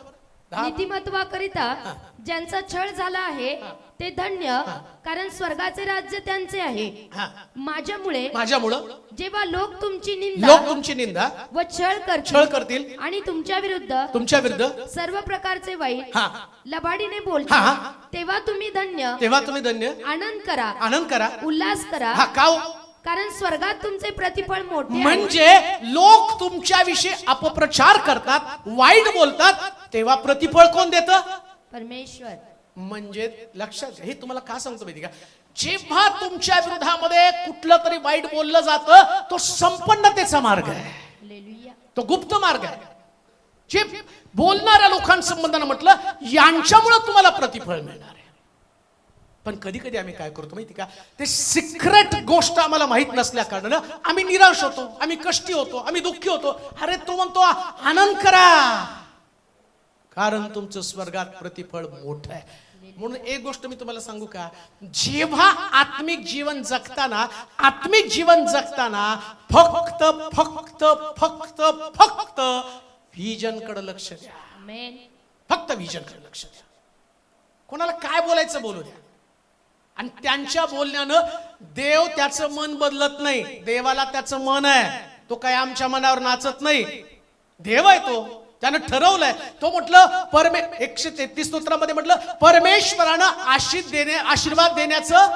10. नीतिमत्वाकरिता ज्यांचा छळ झाला आहे ते धन्य, कारण स्वर्गाचे राज्य त्यांचे आहे. हा. माझ्यामुळे जेव्हा लोक तुमची निंदा व छळ करतील आणि तुमच्या विरुद्ध सर्व प्रकारचे वाईट लबाडीने बोलतील, तेव्हा तुम्ही धन्य आनंद करा उल्हास करा. कारण स्वर्गात तुमचे प्रतिफळ मोठे आहे. म्हणजे लोक तुमच्याविषयी अपप्रचार करतात, वाईट बोलतात, तेव्हा प्रतिफळ कोण देतं? परमेश्वर. म्हणजे लक्षात घ्या, हे तुम्हाला का सांगतो माहिती का, जेव्हा तुमच्या विरोधामध्ये कुठलं तरी वाईट बोललं जातं तो संपन्नतेचा मार्ग आहे. हालेलुया. तो गुप्त मार्ग आहे. जे बोलणाऱ्या लोकांसंबंधानं म्हटलं यांच्यामुळे तुम्हाला प्रतिफळ मिळणार आहे. पण कधी कधी आम्ही काय करतो माहिती का, ते सिक्रेट गोष्ट आम्हाला माहित नसल्या कारणानं आम्ही निराश होतो, आम्ही कष्टी होतो, आम्ही दुःखी होतो. अरे तो म्हणतो आनंद करा, कारण तुमचं स्वर्गात प्रतिफळ मोठं आहे. म्हणून एक गोष्ट मी तुम्हाला सांगू का, जेव्हा आत्मिक जीवन जगताना फक्त फक्त फक्त फक्त व्हिजन कडे लक्ष द्या. आमेन. फक्त व्हिजन कडे लक्ष द्या. कोणाला काय बोलायचं बोलू द्या. आणि त्यांच्या बोलण्यानं देव त्याचं मन बदलत नाही. देवाला त्याचं मन आहे, तो काय आमच्या मनावर नाचत नाही. देव आहे तो, त्यानं ठरवलंय. तो म्हटलं 133 स्तोत्रामध्ये म्हटलं परमेश्वरानं आशीर्वाद देण्याचं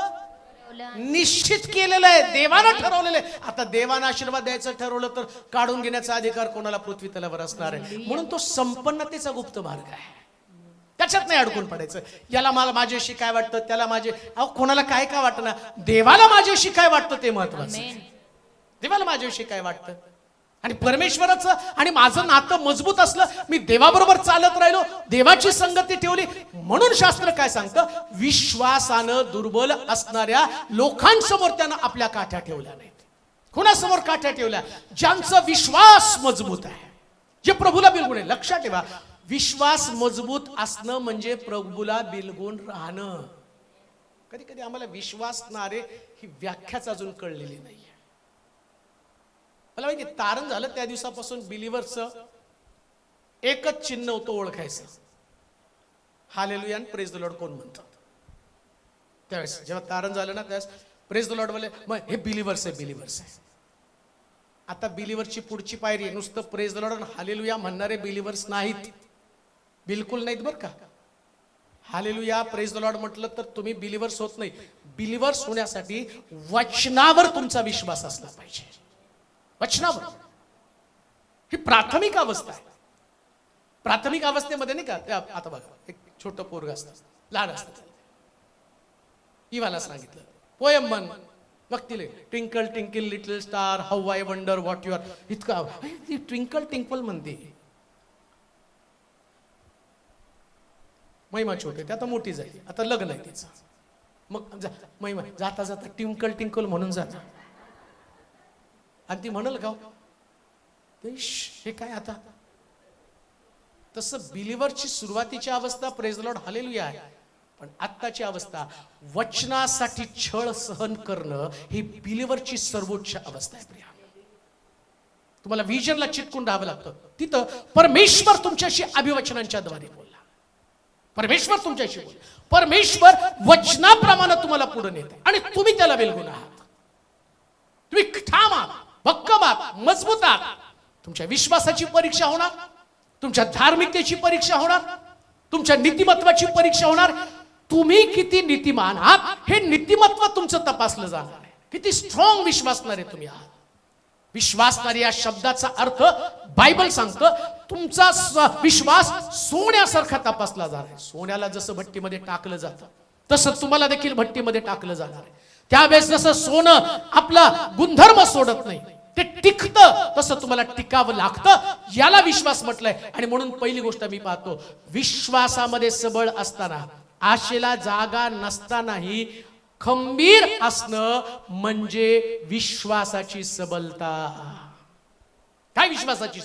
निश्चित केलेलं आहे, देवानं ठरवलेलं आहे. आता देवानं आशीर्वाद द्यायचं ठरवलं तर काढून घेण्याचा अधिकार कोणाला पृथ्वी तलावर असणार आहे. म्हणून तो संपन्नतेचा गुप्त मार्ग आहे. त्याच्यात नाही अडकून पडायचं. याला मला माझ्याविषयी काय वाटतं, त्याला कोणाला काय काय वाटतं ना, देवाला माझ्याविषयी काय वाटतं ते महत्वाचं. देवाला माझ्याविषयी काय वाटतं आणि परमेश्वराचं आणि माझं नातं मजबूत असलं, मी देवाबरोबर चालत राहिलो, देवाची संगती ठेवली. म्हणून शास्त्र काय सांगतं, विश्वासानं दुर्बल असणाऱ्या लोकांसमोर त्यानं आपल्या काठ्या ठेवल्या नाहीत. कुणासमोर काठ्या ठेवल्या? ज्यांचा विश्वास मजबूत आहे, जे प्रभूला बिलगुण आहे. लक्षात ठेवा, विश्वास मजबूत असणं म्हणजे प्रभूला बिलगुण राहणं. कधी कधी आम्हाला विश्वासणारे ही व्याख्याच अजून कळलेली नाही. मला माहिती तारण झालं त्या दिवसापासून बिलीव्हरचं एकच चिन्ह होतं ओळखायचं, हालेलुया आणि प्रेज द लॉर्ड कोण म्हणतात. त्यावेळेस जेव्हा तारण झालं ना, त्यावेळेस प्रेज द लॉर्ड बोलले, मग हे बिलीव्हर्स आहे. आता बिलीव्हरची पुढची पायरी आहे, नुसतं प्रेज द लॉर्ड आणि हालेलुया म्हणणारे बिलीव्हर्स नाहीत, बिलकुल नाहीत बरं का. हालेलुया प्रेज द लॉर्ड म्हटलं तर तुम्ही बिलीव्हर्स होत नाही. बिलीव्हर्स होण्यासाठी वचनावर तुमचा विश्वास असला पाहिजे. वचनावर. ही प्राथमिक अवस्था आहे. प्राथमिक अवस्थेमध्ये नाही का, आता बघा एक छोटं पोरग असतं, लहान असतं, इवाला सांगितलं पोयम म्हण, मग तिले twinkle twinkle little star how I wonder what you are. इतका ट्विंकल ट्विंकल म्हणते. महिमा छोटे ते आता मोठी झाली, आता लग्न आहे तिचं. मग महिमा जाता जाता ट्विंकल ट्विंकल म्हणून जात, आणि ती म्हणाल का हे काय आता? तसं बिलीव्हरची सुरुवातीची अवस्था प्रेज लॉर्ड हालेलुया आहे, पण आत्ताची अवस्था वचनासाठी छळ सहन करणं ही बिलीव्हरची सर्वोच्च अवस्था आहे प्रिया. तुम्हाला व्हिजनला चिटकून राहावं लागतं. तिथं परमेश्वर तुमच्याशी अभिवचनांच्या द्वारे बोलला. परमेश्वर तुमच्याशी बोल, परमेश्वर वचनाप्रमाणे तुम्हाला पुढे नेते आणि तुम्ही त्याला बेलगुन आहात. तुम्ही ठाम आहात, भक्कम आहात, मजबूत आहात. तुमच्या विश्वासाची परीक्षा होणार, तुमच्या धार्मिकतेची परीक्षा होणार, तुमच्या नीतिमत्वाची परीक्षा होणार. तुम्ही किती नीतिमान आहात हे नीतिमत्व तुमचं तपासलं जाणार आहे. किती स्ट्रॉंग विश्वासणारे तुम्ही आहात. विश्वासणारे या शब्दाचा अर्थ बायबल सांगतं तुमचा विश्वास सोन्यासारखा तपासला जाणार आहे. सोन्याला जसं भट्टीमध्ये टाकलं जातं तसं तुम्हाला देखील भट्टीमध्ये टाकलं जाणार आहे. त्यावेळेस जसं सोनं आपला गुणधर्म सोडत नाही, ते टिकतं, तसं तुम्हाला टिकावं लागतं. याला विश्वास म्हटलंय. आणि म्हणून पहिली गोष्ट मी पाहतो, विश्वासामध्ये सबळ असताना, आशेला जागा नसतानाही खंबीर असणं म्हणजे विश्वासाची सबलता. काय विश्वासाची?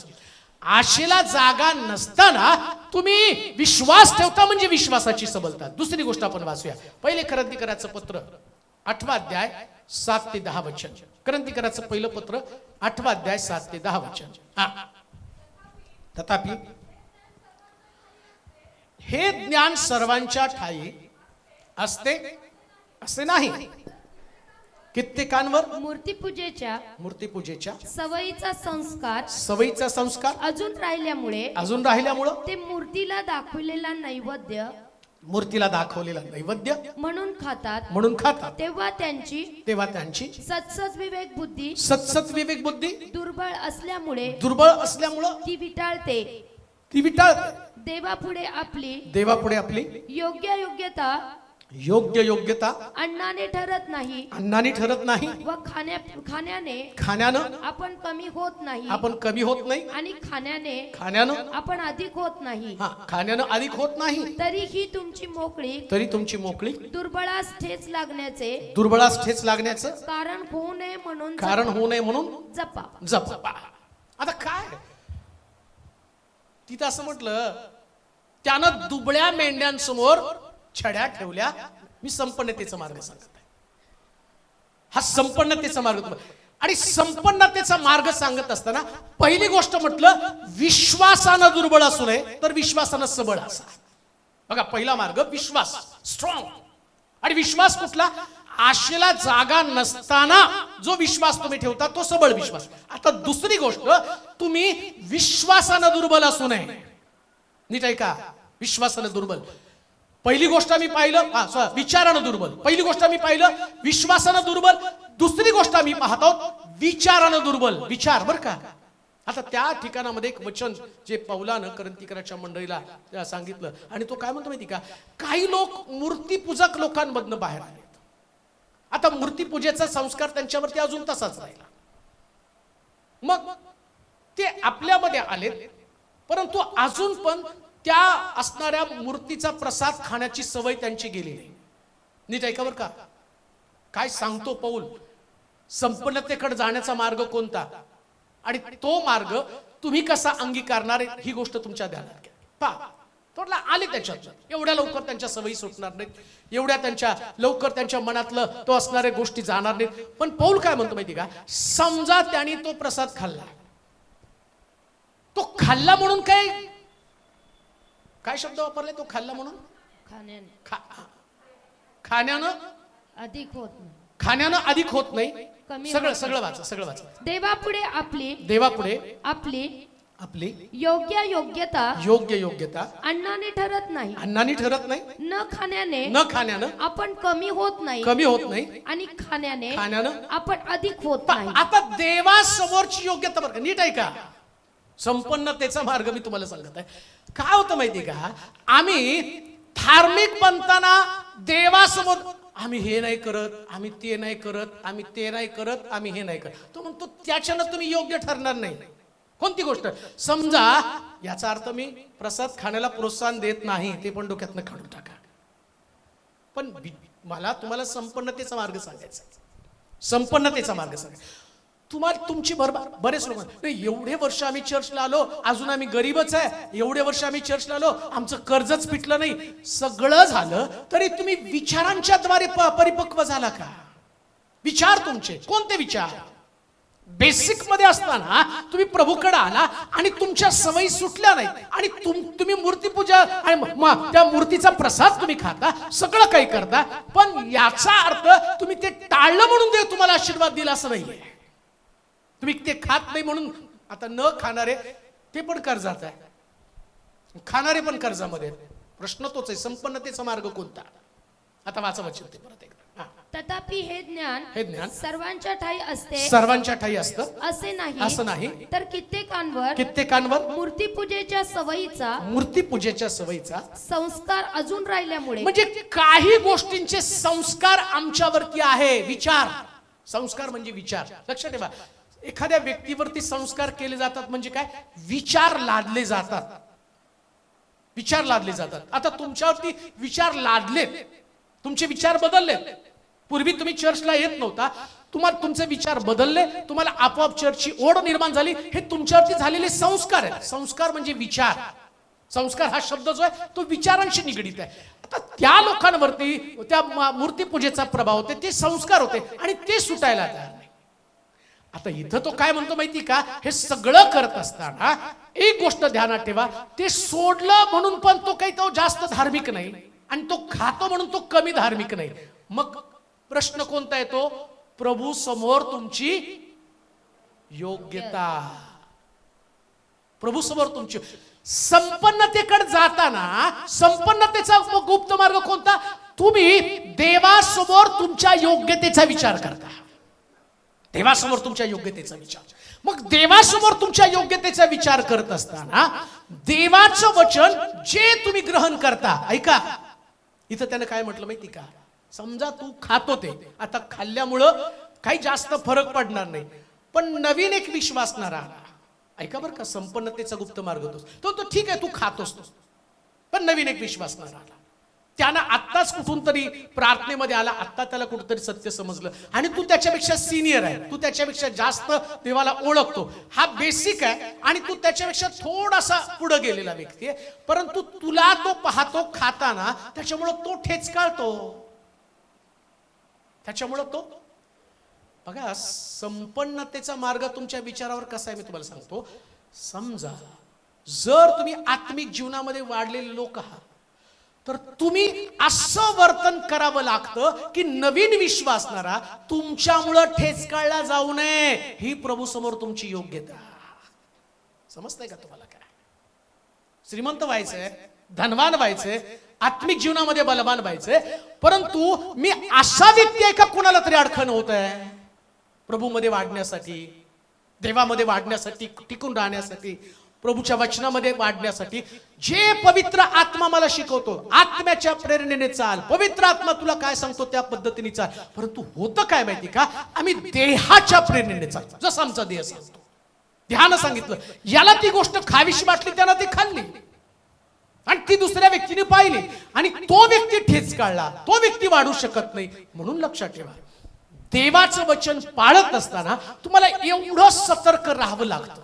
आशेला जागा नसताना तुम्ही विश्वास ठेवता म्हणजे विश्वासाची सबलता. दुसरी गोष्ट आपण वाचूया. पहिले करंथीकराचं पत्र 8 अध्याय 7 ते 10 वचन. करंथीकराचं पहिलं पत्र 8 अध्याय 7 ते 10 वचन. तथापि हे ज्ञान सर्वांच्या ठायी असते असे नाही. कित्येकांवर मूर्तीपूजेच्या सवयीचा संस्कार अजून राहिल्यामुळं ते मूर्तीला दाखवलेला नैवेद्य म्हणून खातात. तेव्हा त्यांची सत्सत विवेक बुद्धी दुर्बळ असल्यामुळे ती विटाळते. देवापुढे आपली योग्यता अन्नाने ठरत नाही व खाण्यानं आपण कमी होत नाही आणि खाण्यानं आपण अधिक होत नाही. तरीही तुमची मोकळी दुर्बळास ठेच लागण्याचे कारण होऊ नये म्हणून जपा. आता काय तिथं असं म्हटलं, त्यानं दुबळ्या मेंढ्यांसमोर छड्या ठेवल्या. मी संपन्नतेचा मार्ग सांगत आहे. हा संपन्नतेचा मार्ग. आणि संपन्नतेचा मार्ग सांगत असताना पहिली गोष्ट म्हटलं, विश्वासानं दुर्बळ असू नये तर विश्वासानं सबळ असा. बघा, पहिला मार्ग विश्वास, स्ट्रॉंग. आणि विश्वास कुठला? आशेला जागा नसताना जो विश्वास तुम्ही ठेवता तो सबळ विश्वास. आता दुसरी गोष्ट, तुम्ही विश्वासानं दुर्बल असू नये. नीट ऐका, विश्वासानं दुर्बल. पहिली गोष्ट आम्ही पाहिलं विचारानं दुर्बल. पहिली गोष्ट आम्ही पाहिलं विश्वासानं दुर्बल. दुसरी गोष्ट आम्ही पाहत आहोत विचारानं दुर्बल. विचार बरं का. आता त्या ठिकाणामध्ये एक वचन जे पौलानं करंथीकराच्या मंडळीला सांगितलं, आणि तो काय म्हणतो माहिती का, काही लोक मूर्तीपूजक लोकांमधनं बाहेर आले. आता मूर्तीपूजेचा संस्कार त्यांच्यावरती अजून तसाच राहिला. मग ते आपल्यामध्ये आले, परंतु अजून पण त्या असणाऱ्या मूर्तीचा प्रसाद खाण्याची सवय त्यांची गेली नाही. नीट ऐका बरं का, काय सांगतो पौल. संपन्नतेकडे जाण्याचा मार्ग कोणता आणि तो मार्ग तुम्ही कसा अंगीकारणार ही गोष्ट तुमच्या ध्यानात घ्या. पहा, थोडला आले त्याच्यात. एवढ्या लवकर त्यांच्या सवयी सुटणार नाहीत, एवढ्या त्यांच्या लवकर त्यांच्या मनातलं तो असणाऱ्या गोष्टी जाणार नाहीत. पण पौल काय म्हणतो माहिती का, समजा त्यांनी तो प्रसाद खाल्ला, तो खाल्ला म्हणून काय शब्द वापरले, तो खाल्ला म्हणून खाण्यानं अधिक होत नाही. सगळं वाचा. देवापुढे आपली योग्यता अन्नाने ठरत नाही. न खाण्याने आपण कमी होत नाही आणि खाण्याने आपण अधिक होत नाही. आता देवासमोरची योग्यता बरं, नीट ऐका. संपन्नतेचा मार्ग मी तुम्हाला सांगत आहे. काय होतं माहिती का, आम्ही धार्मिक बनताना देवासमोर आम्ही हे नाही करत, आम्ही ते नाही करत, आम्ही ते नाही करत, आम्ही हे नाही करत. तो म्हणतो त्याच्यानं तुम्ही योग्य ठरणार नाही. कोणती गोष्ट? समजा याचा अर्थ मी प्रसाद खाण्याला प्रोत्साहन देत नाही, ते पण डोक्यातनं काढून टाका. पण मला तुम्हाला संपन्नतेचा मार्ग सांगायचा. तुम्हाला तुमची बरेच लोक नाही, एवढे वर्ष आम्ही चर्चला आलो, अजून आम्ही गरीबच आहे, एवढे वर्ष आम्ही चर्चला आलो, आमचं कर्जच पिटलं नाही. सगळं झालं तरी तुम्ही विचारांच्या द्वारे परिपक्व झाला का? विचार तुमचे कोणते विचार? बेसिक मध्ये असताना तुम्ही प्रभूकडे आला आणि तुमच्या सवयी सुटल्या नाही आणि तुम्ही मूर्तीपूजा आणि त्या मूर्तीचा प्रसाद तुम्ही खाता, सगळं काही करता, पण याचा अर्थ तुम्ही ते टाळलं म्हणून देव तुम्हाला आशीर्वाद दिला असं नाहीये. तुम्ही ते खात नाही म्हणून आता न खाणारे ते पण कर्जात आहे, खाणारे पण कर्जामध्ये. प्रश्न तोच आहे, संपन्नतेचा मार्ग कोणता? आता वाचा वचन ते परत एकदा. तथापि हे ज्ञान सर्वांच्या ठायी असते, सर्वांच्या ठायी असतं असं नाही, तर कित्येकांवर मूर्तीपूजेच्या सवयीचा संस्कार अजून राहिल्यामुळे. म्हणजे काही गोष्टींचे संस्कार आमच्यावरती आहे. विचार, संस्कार म्हणजे विचार. लक्षात ठेवा, एखाद्या व्यक्तीवरती संस्कार केले जातात म्हणजे काय? विचार लादले जातात, विचार लादले जातात. आता तुमच्यावरती विचार लादले, तुमचे विचार बदलले. पूर्वी तुम्ही चर्चला येत नव्हता, तुम्हाला तुमचे विचार बदलले, तुम्हाला आपोआप चर्चची ओढ निर्माण झाली. हे तुमच्यावरती झालेले संस्कार आहेत. संस्कार म्हणजे विचार. संस्कार हा शब्द जो आहे तो विचारांशी निगडीत आहे. आता त्या लोकांवरती त्या मूर्तीपूजेचा प्रभाव होते, ते संस्कार होते आणि ते सुटायला तयार नाही. आता इथं तो काय म्हणतो माहिती का? हे सगळं करत असताना एक गोष्ट ध्यानात ठेवा, ते सोडलं म्हणून पण तो काही तो जास्त धार्मिक नाही आणि तो खातो म्हणून तो कमी धार्मिक नाही. मग प्रश्न कोणता येतो? प्रभू समोर तुमची योग्यता, प्रभू समोर तुमची संपन्नतेकडे जाताना संपन्नतेचा गुप्त मार्ग कोणता? तुम्ही देवासमोर तुमच्या योग्यतेचा विचार करता. देवासमोर तुमच्या योग्यतेचा विचार. मग देवासमोर तुमच्या योग्यतेचा विचार करत असताना देवाचं वचन जे तुम्ही ग्रहण करता, ऐका, इथं त्यानं काय म्हटलं माहिती का? समजा तू खातो, ते आता खाल्ल्यामुळं काही जास्त फरक पडणार नाही, पण नवीन एक विश्वासणारा, ऐका बरं का, संपन्नतेचा गुप्त मार्ग तो ठीक आहे, तू खातोस, पण नवीन एक विश्वासणारा आला, त्यानं आत्ताच कुठून तरी प्रार्थनेमध्ये आला, आत्ता त्याला कुठंतरी सत्य समजलं आणि तू त्याच्यापेक्षा सिनियर आहे, तू त्याच्यापेक्षा जास्त देवाला ओळखतो, हा बेसिक आहे आणि तू त्याच्यापेक्षा थोडासा पुढे गेलेला व्यक्ती आहे, परंतु तुला तो पाहतो खाताना, त्याच्यामुळं तो ठेचकाळतो, त्याच्यामुळं तो. बघा, संपन्नतेचा मार्ग तुमच्या विचारावर कसा आहे मी तुम्हाला सांगतो. समजा जर तुम्ही आत्मिक जीवनामध्ये वाढलेले लोक आहात, तर तुम्ही असं वर्तन करावं लागतं की नवीन विश्वासणारा तुमच्यामुळं ठेचकाळला जाऊ नये. ही प्रभू समोर तुमची योग्यता. समजतंय का तुम्हाला? काय श्रीमंत व्हायचंय, धनवान व्हायचंय, आत्मिक जीवनामध्ये बलवान व्हायचंय, परंतु मी असा व्यक्ती आहे का कोणाला तरी अडखण होत आहे प्रभूमध्ये वाढण्यासाठी, देवामध्ये वाढण्यासाठी, टिकून राहण्यासाठी, प्रभूच्या वचनामध्ये वाढण्यासाठी. जे पवित्र आत्मा मला शिकवतो, आत्म्याच्या प्रेरणेने चाल, पवित्र आत्मा तुला काय सांगतो त्या पद्धतीने चाल. परंतु होतं काय माहिती का? आम्ही देहाच्या प्रेरणेने चालतो, जसं आमचा देह सांगतो. ध्यान सांगितलं, याला ती गोष्ट खावीशी वाटली, त्याला ती खाल्ली आणि ती दुसऱ्या व्यक्तीने पाहिली आणि तो व्यक्ती ठेच काढला, तो व्यक्ती वाढू शकत नाही. म्हणून लक्षात ठेवा, देवाचं वचन पाळत असताना तुम्हाला एवढं सतर्क राहावं लागतं,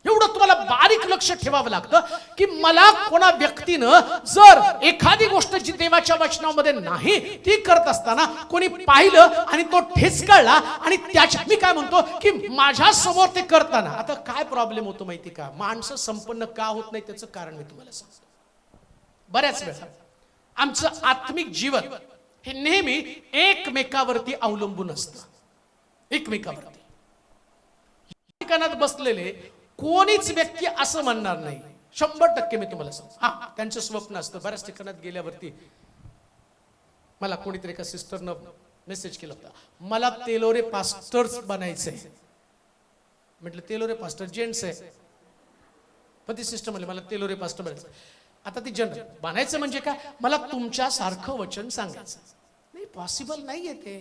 एवढं तुम्हाला बारीक लक्ष ठेवावं लागतं की मला कोणा व्यक्तीनं जर एखादी गोष्ट जी देवाच्या वचनामध्ये नाही ती करत असताना कोणी पाहिलं आणि तो ठेचकाळला आणि त्याच्या, मी काय म्हणतो की माझ्या समोर ते करताना, आता काय प्रॉब्लेम होतो माहिती का? माणसं संपन्न का होत नाही त्याचं कारण मी तुम्हाला सांगतो. बऱ्याच वेळा आमचं आत्मिक जीवन हे नेहमी एकमेकावरती अवलंबून असतं. एकमेकावरती ठिकाणात बसलेले कोणीच व्यक्ती असं म्हणणार नाही, 100% मी तुम्हाला सांगतो. हा, त्यांचं स्वप्न असतं. बऱ्याच ठिकाणात गेल्यावरती मला कोणीतरी एका सिस्टरनं मेसेज केला होता, मला तेलोरे पास्टर्स बनायचंय. म्हटलं तेलोरे पास्टर जेंट्स आहे, पण ती सिस्टर म्हणली मला तेलोरे पास्टर बनायचं. आता ती जनरल बनायचं म्हणजे काय? मला तुमच्या सारखं वचन सांगायचं. नाही, पॉसिबल नाहीये ते.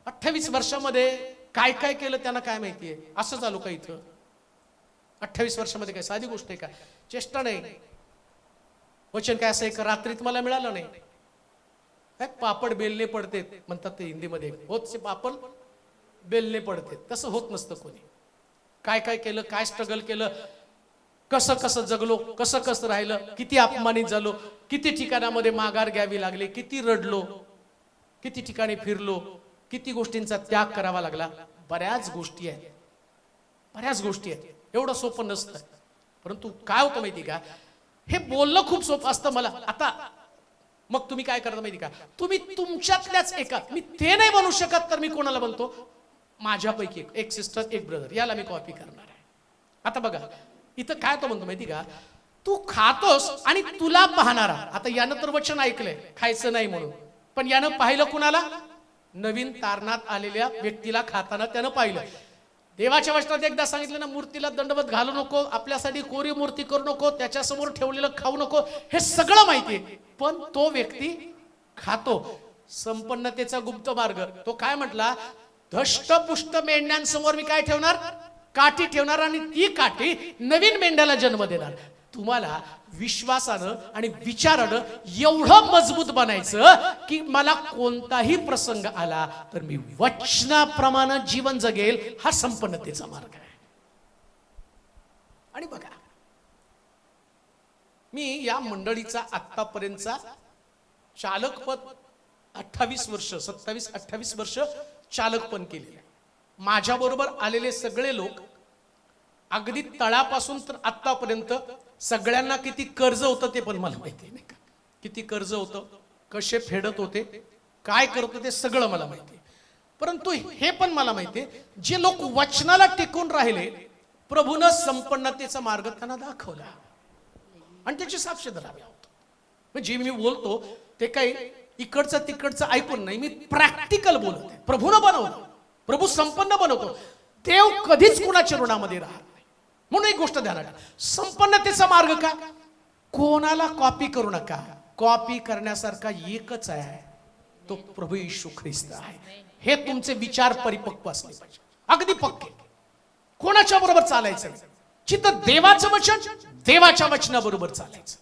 28 वर्षामध्ये काय काय केलं त्यांना काय माहितीये? असं चालू का इथं? 28 वर्षामध्ये काय साधी गोष्ट आहे का? चेष्टा नाही. वचन काय असं एक रात्रीत मला मिळालं नाही. काय पापड बेलने पडते म्हणतात ते हिंदीमध्ये, होत से पापड बेलने पडते. तसं होत नसतं कोणी. काय काय केलं, काय स्ट्रगल केलं, कसं कसं जगलो, कसं कसं राहिलं, किती अपमानित झालो, किती ठिकाणामध्ये माघार घ्यावी लागली, किती रडलो, किती ठिकाणी फिरलो, किती गोष्टींचा त्याग करावा लागला. बऱ्याच गोष्टी आहेत, बऱ्याच गोष्टी आहेत. एवढं सोपं नसतं. परंतु काय होतं माहिती का, हे बोलणं खूप सोपं असतं मला. आता मग तुम्ही काय करता माहिती का, तुम्ही तुमच्यातल्याच एका, मी ते नाही बनू शकत तर मी कोणाला बनतो, माझ्यापैकी एक सिस्टर एक ब्रदर, याला मी कॉपी करणार आहे. आता बघा इथं काय तो म्हणतो माहिती का, तू खातोस आणि तुला पाहणारा. आता यानं तर वचन ऐकलंय खायचं नाही म्हणून, पण यानं पाहिलं कुणाला, नवीन तारणात आलेल्या व्यक्तीला खाताना त्यानं पाहिलं. देवाच्या वचनात एकदा सांगितलं ना, मूर्तीला दंडवत घालू नको, आपल्यासाठी कोरी मूर्ती करू नको, त्याच्यासमोर ठेवलेलं खाऊ नको. हे सगळं माहितीये, पण तो व्यक्ती खातो. संपन्नतेचा गुप्त मार्ग. तो काय म्हटला, धष्टपुष्ट मेंढ्यांसमोर मी काय ठेवणार, काठी ठेवणार, आणि ती काठी नवीन मेंढ्याला जन्म देणार. तुम्हाला विश्वासानं आणि विचारानं एवढं मजबूत बनायचं की मला कोणताही प्रसंग आला तर मी वचनाप्रमाणे जीवन जगेल. हा संपन्नतेचा मार्ग आहे. आणि बघा, मी या मंडळीचा आतापर्यंतचा चालकपद 28 वर्ष 27-28 वर्ष चालकपण केलेलं आहे. माझ्या बरोबर आलेले सगळे लोक अगदी तळापासून तर आतापर्यंत सगळ्यांना किती कर्ज होतं ते पण मला माहिती नाही का, किती कर्ज होतं, कसे फेडत होते, काय करत होते, सगळं मला माहिती. परंतु हे पण मला माहिती, जे लोक वचनाला टिकून राहिले, प्रभूनं संपन्नतेचा मार्ग त्यांना दाखवला आणि त्याची साक्षीदार आम्ही आहोत. म्हणजे मी बोलतो ते काही इकडचं तिकडचं ऐकून नाही, मी प्रॅक्टिकल बोलत आहे. प्रभूनं बनवलं, प्रभू संपन्न बनवतो. देव कधीच कुणाच्या ऋणामध्ये राहत नाही. म्हणून एक गोष्ट ध्यानात ठेवा, संपन्नतेचा मार्ग काय, कोणाला कॉपी करू नका. कॉपी करण्यासारखा एकच आहे, तो प्रभू येशू ख्रिस्त आहे. हे तुमचे विचार परिपक्व असले पाहिजे, अगदी पक्के. कोणाच्या बरोबर चालायचं नाही, जिथं देवाचं वचन, देवाच्या वचनाबरोबर चालायचं.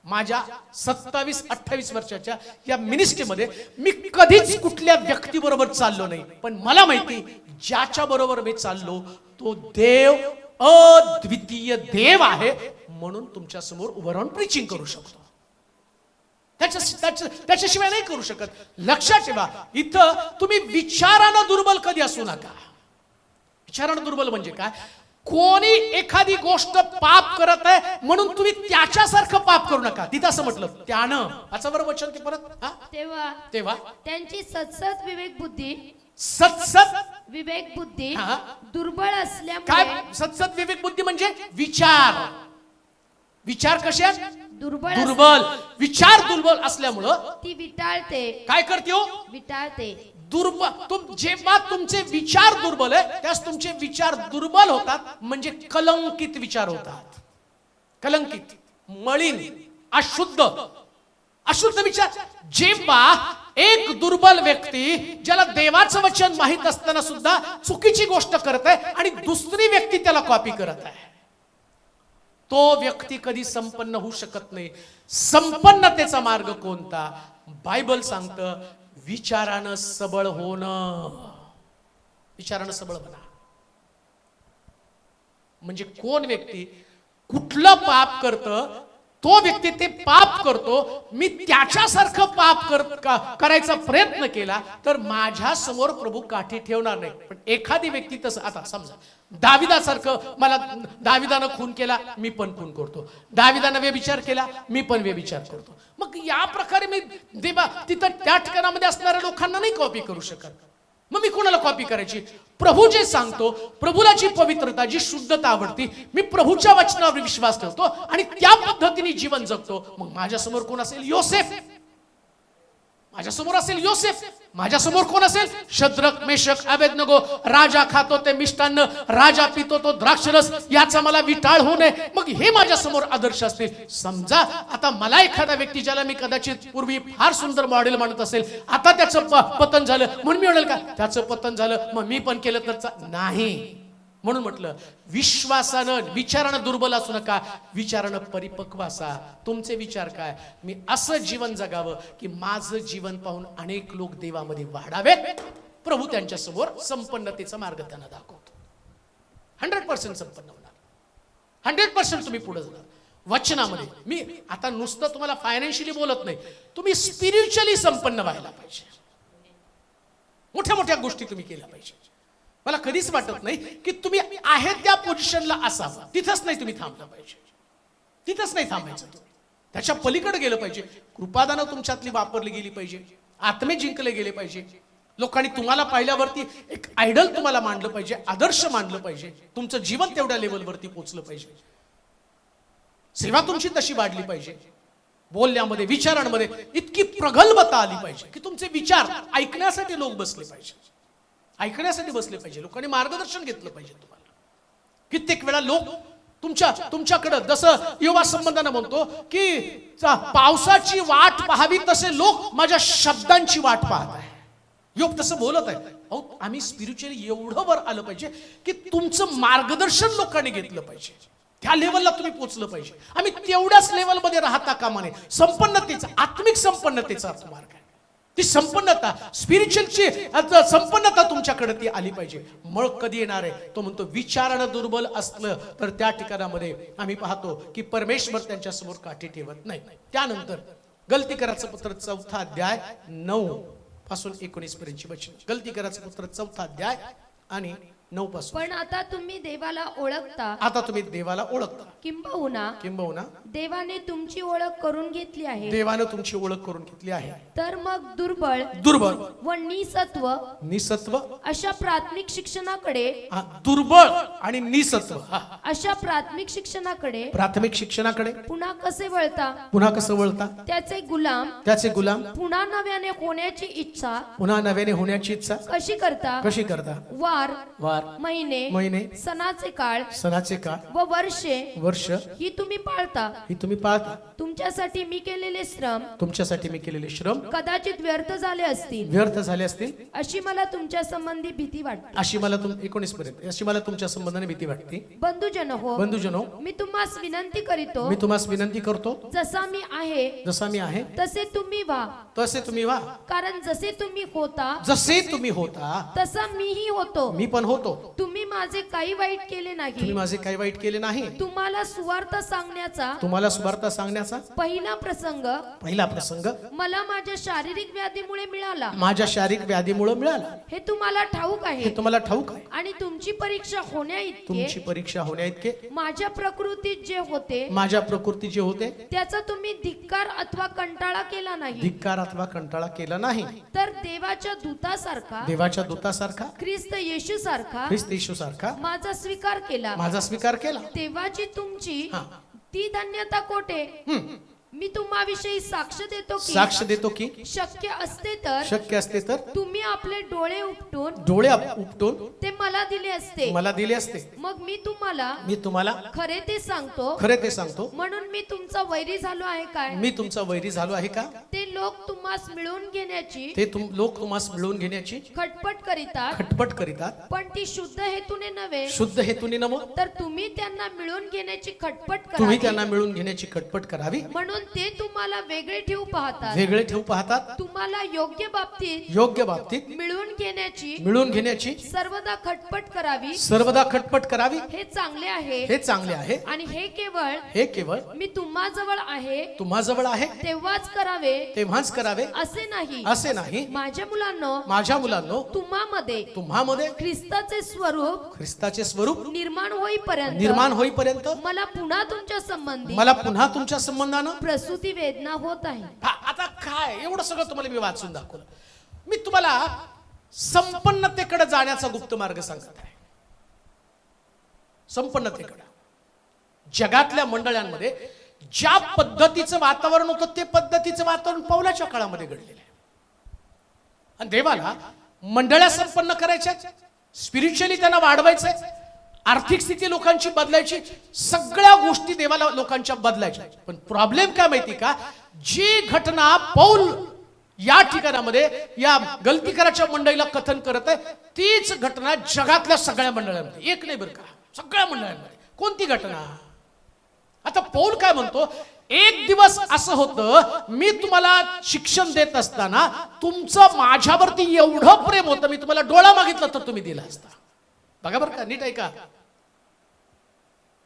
माझ्या 27-28 वर्षाच्या या मिनिस्ट्रीमध्ये मी कधीच कुठल्या व्यक्तीबरोबर चाललो नाही, पण मला माहिती ज्याच्या बरोबर मी चाललो तो देव अद्वितीय देव आहे, म्हणून तुमच्या समोर उभं राहून प्रीचिंग करू शकतो. त्याच्याशिवाय नाही करू शकत. लक्षात ठेवा, इथं तुम्ही विचारानं दुर्बल कधी असू नका. विचारानं दुर्बल म्हणजे काय, कोणी एखादी गोष्ट पाप करत आहे म्हणून तुम्ही त्याच्यासारखं पाप करू नका. तिथं असं म्हटलं त्यानं, याचा बरोबर वचन ते परत, तेव्हा त्यांची सत्सत विवेक बुद्धी, सत्सत विवेक बुद्धी दुर्बळ असल्यामुळे. काय सत्सत विवेक बुद्धी म्हणजे विचार, विचार कशा दुर्बल, विचार दुर्बल असल्यामुळं ती विटाळते. काय करते हो, विटाळते. दुर्बल, जेव्हा तुमचे विचार दुर्बल आहे त्यास तुमचे विचार दुर्बल होतात, म्हणजे कलंकित विचार होतात. कलंकित, मलिन, अशुद्ध, अशुद्ध विचार. जेव्हा एक दुर्बल व्यक्ती, ज्याला देवाचं वचन माहित असताना सुद्धा चुकीची गोष्ट करत आहे आणि दुसरी व्यक्ती त्याला कॉपी करत आहे, तो व्यक्ती कधी संपन्न होऊ शकत नाही. संपन्नतेचा मार्ग कोणता, बायबल सांगतं विचारानं सबळ होणं. विचारानं सबळ बना. म्हणजे कोण व्यक्ती कुठलं पाप करतं, तो व्यक्ती ते पाप करतो, मी त्याच्यासारखं पाप करायचा प्रयत्न केला तर माझ्या समोर प्रभू काठी ठेवणार नाही. पण एखादी व्यक्ती तसं, आता समजा दाविदासारखं, मला दाविदानं खून केला मी पण खून करतो, दाविदानं व्यभिचार केला मी पण व्यभिचार करतो. मग या प्रकारे मी देवा तिथं त्या ठिकाणामध्ये असणाऱ्या लोकांना नाही कॉपी करू शकत. मग मी कोणाला कॉपी करायची? प्रभू जे सांगतो, प्रभूला जी पवित्रता, जी शुद्धता आवडती, मी प्रभूच्या वचनावर विश्वास ठेवतो आणि त्या पद्धतीने जीवन जगतो. मग माझ्या समोर कोण असेल? योसेफ. माझ्या समोर असेल योसेफ. माझ्या समोर कोण असेल? Shadrach, Meshach, Abednego. राजा खातो ते मिष्टान्न, राजा पितो तो द्राक्षरस, याचा मला विटाळ होऊ नये. मग हे माझ्या समोर आदर्श असतील. समजा आता मला एखादा व्यक्ती, ज्याला मी कदाचित पूर्वी फार सुंदर मॉडेल मानत असेल, आता त्याचं पतन झालं म्हणून मी म्हणेल का त्याचं पतन झालं मग मी पण केलं तर नाही. म्हणून म्हटलं विश्वासानं, विचारानं दुर्बल असू नका, विचारानं परिपक्व असा. तुमचे विचार काय? मी असं जीवन जगावं की माझं जीवन पाहून अनेक लोक देवामध्ये वाढावेत, प्रभू त्यांच्या समोर संपन्नतेचा मार्ग त्यांना दाखवतो. 100% संपन्न होणार, 100% तुम्ही पुढे जाणार वचनामध्ये. मी आता नुसतं तुम्हाला फायनान्शियली बोलत नाही, तुम्ही स्पिरिच्युअली संपन्न व्हायला पाहिजे. मोठ्या मोठ्या गोष्टी तुम्ही केल्या पाहिजे. मला कधीच वाटत नाही की तुम्ही आहे त्या पोझिशनला असावं, तिथंच नाही तुम्ही थांबलं पाहिजे, तिथंच नाही थांबायचं. त्याच्या पलीकडे गेलं पाहिजे. कृपादानं तुमच्यातली वापरली गेली पाहिजे, आत्मे जिंकले गेले पाहिजे. लोकांनी तुम्हाला पाहिल्यावरती एक आयडल तुम्हाला मांडलं पाहिजे, आदर्श मांडलं पाहिजे. तुमचं जीवन तेवढ्या लेवलवरती पोहोचलं पाहिजे. सेवा तुमची तशी वाढली पाहिजे. बोलण्यामध्ये, विचारांमध्ये इतकी प्रगल्भता आली पाहिजे की तुमचे विचार ऐकण्यासाठी लोक बसले पाहिजे, ऐकण्यासाठी बसले पाहिजे. लोकांनी मार्गदर्शन घेतलं पाहिजे तुम्हाला. कित्येक वेळा लोक तुमच्याकडे जसं युवा संबंधानं म्हणतो की पावसाची वाट पाहावी, तसे लोक माझ्या शब्दांची वाट पाहत आहे. योग तसं बोलत आहे. अहो, आम्ही स्पिरिच्युअली एवढं वर आलं पाहिजे की तुमचं मार्गदर्शन लोकांनी घेतलं पाहिजे. त्या लेवलला तुम्ही पोहोचलं पाहिजे. आम्ही तेवढ्याच लेवलमध्ये राहता कामा नये. संपन्नतेचा, आत्मिक संपन्नतेचा मार्ग आहे. ती संपन्नता, स्पिरिच्युअलची संपन्नता तुमच्याकडे ती आली पाहिजे. मग कधी येणार आहे? तो म्हणतो विचारानं दुर्बल असलं तर त्या ठिकाणामध्ये आम्ही पाहतो की परमेश्वर त्यांच्या समोर काठी ठेवत नाही. त्यानंतर गलतीकराचं पत्र 4 अध्याय 9 पासून 19 पर्यंतची वचन. गलतीकराचं पत्र 4 अध्याय आणि 9 पासून. पण आता तुम्ही देवाला ओळखता, आता तुम्ही देवाला ओळखता, किंबहुना देवाने तुमची ओळख करून घेतली आहे. देवाने तुमची ओळख करून घेतली आहे. तर मग दुर्बळ व निसत्व अशा प्राथमिक शिक्षणाकडे, दुर्बळ आणि निसत्व अशा प्राथमिक शिक्षणाकडे पुन्हा कसे वळता? त्याचे गुलाम पुन्हा नव्याने होण्याची इच्छा कशी करता? वार महिने सणाचे काळ व वर्ष ही तुम्ही पाळता. तुमच्यासाठी मी केलेले श्रम कदाचित व्यर्थ झाले असतील अशी मला तुमच्या संबंधी भीती वाटते. 19 पर्यंत अशी मला तुमच्या संबंधाने भीती वाटते. बंधुजनो, मी तुम्हास विनंती करतो, जसा मी आहे तसे तुम्ही व्हा. कारण जसे तुम्ही होता तसा मीही होतो. मी पण होतो. तुम्ही माझे काही वाईट केले नाही. तुम्हाला सुवार्थ सांगण्याचा पहिला प्रसंग मला माझ्या शारीरिक व्याधीमुळे मिळाला. हे तुम्हाला ठाऊक आहे. आणि तुमची परीक्षा होण्याइतके माझ्या प्रकृतीत जे होते त्याचा तुम्ही धिक्कार अथवा कंटाळा केला नाही. तर देवाच्या दूतासारखा ख्रिस्त येशू सारखा माझा स्वीकार केला. तेव्हाची तुमची ती धन्यता कोठे? मी तुम्हाविषयी साक्ष देतो की शक्य असते तर तुम्ही आपले डोळे उपटून ते मला दिले असते. मग मी तुम्हाला खरे ते सांगतो. म्हणून मी तुमचा वैरी झालो आहे का? ते लोक तुम्हास मिळवून घेण्याची खटपट करीतात. पण ती शुद्ध हेतूने नव्हे, तर तुम्ही त्यांना मिळवून घेण्याची खटपट करावी. म्हणून ते तुम्हाला वेगळे ठेवू पाहतात. तुम्हाला योग्य बाबतीत मिळवून घेण्याची सर्वदा खटपट करावी. हे चांगले आहे. आणि हे केवळ मी तुम्हाजवळ आहे तेव्हाच करावे असे नाही. माझ्या मुलांनो, तुम्हामध्ये ख्रिस्ताचे स्वरूप निर्माण होईपर्यंत मला पुन्हा तुमच्या संबंधानं प्रसूती वेदना होत आहे. आता काय एवढं सगळं तुम्हाला मी वाचून दाखवलं. मी तुम्हाला संपन्नतेकडे जाण्याचा गुप्त मार्ग सांगत आहे. संपन्नतेकडे जगातल्या मंडळांमध्ये ज्या पद्धतीचं वातावरण होतं ते पद्धतीचं वातावरण पौलाच्या काळामध्ये घडलेलं आहे. आणि देवाला मंडळ्या संपन्न करायच्या, स्पिरिच्युअली त्यांना वाढवायचंय, आर्थिक स्थिती लोकांची बदलायची, सगळ्या गोष्टी देवाला लोकांच्या बदलायच्या. पण प्रॉब्लेम काय माहिती का? जी घटना पौल या ठिकाणामध्ये या गलतीकराच्या मंडळीला कथन करत आहे तीच घटना जगातल्या सगळ्या मंडळांमध्ये, एक नाही बरं का, सगळ्या मंडळांमध्ये. कोणती घटना? आता पौल काय म्हणतो? एक दिवस असं होतं, मी तुम्हाला शिक्षण देत असताना तुमचं माझ्यावरती एवढं प्रेम होतं, मी तुम्हाला डोळा मागितला तर तुम्ही दिला असता. बघा बरं का, नीट ऐका.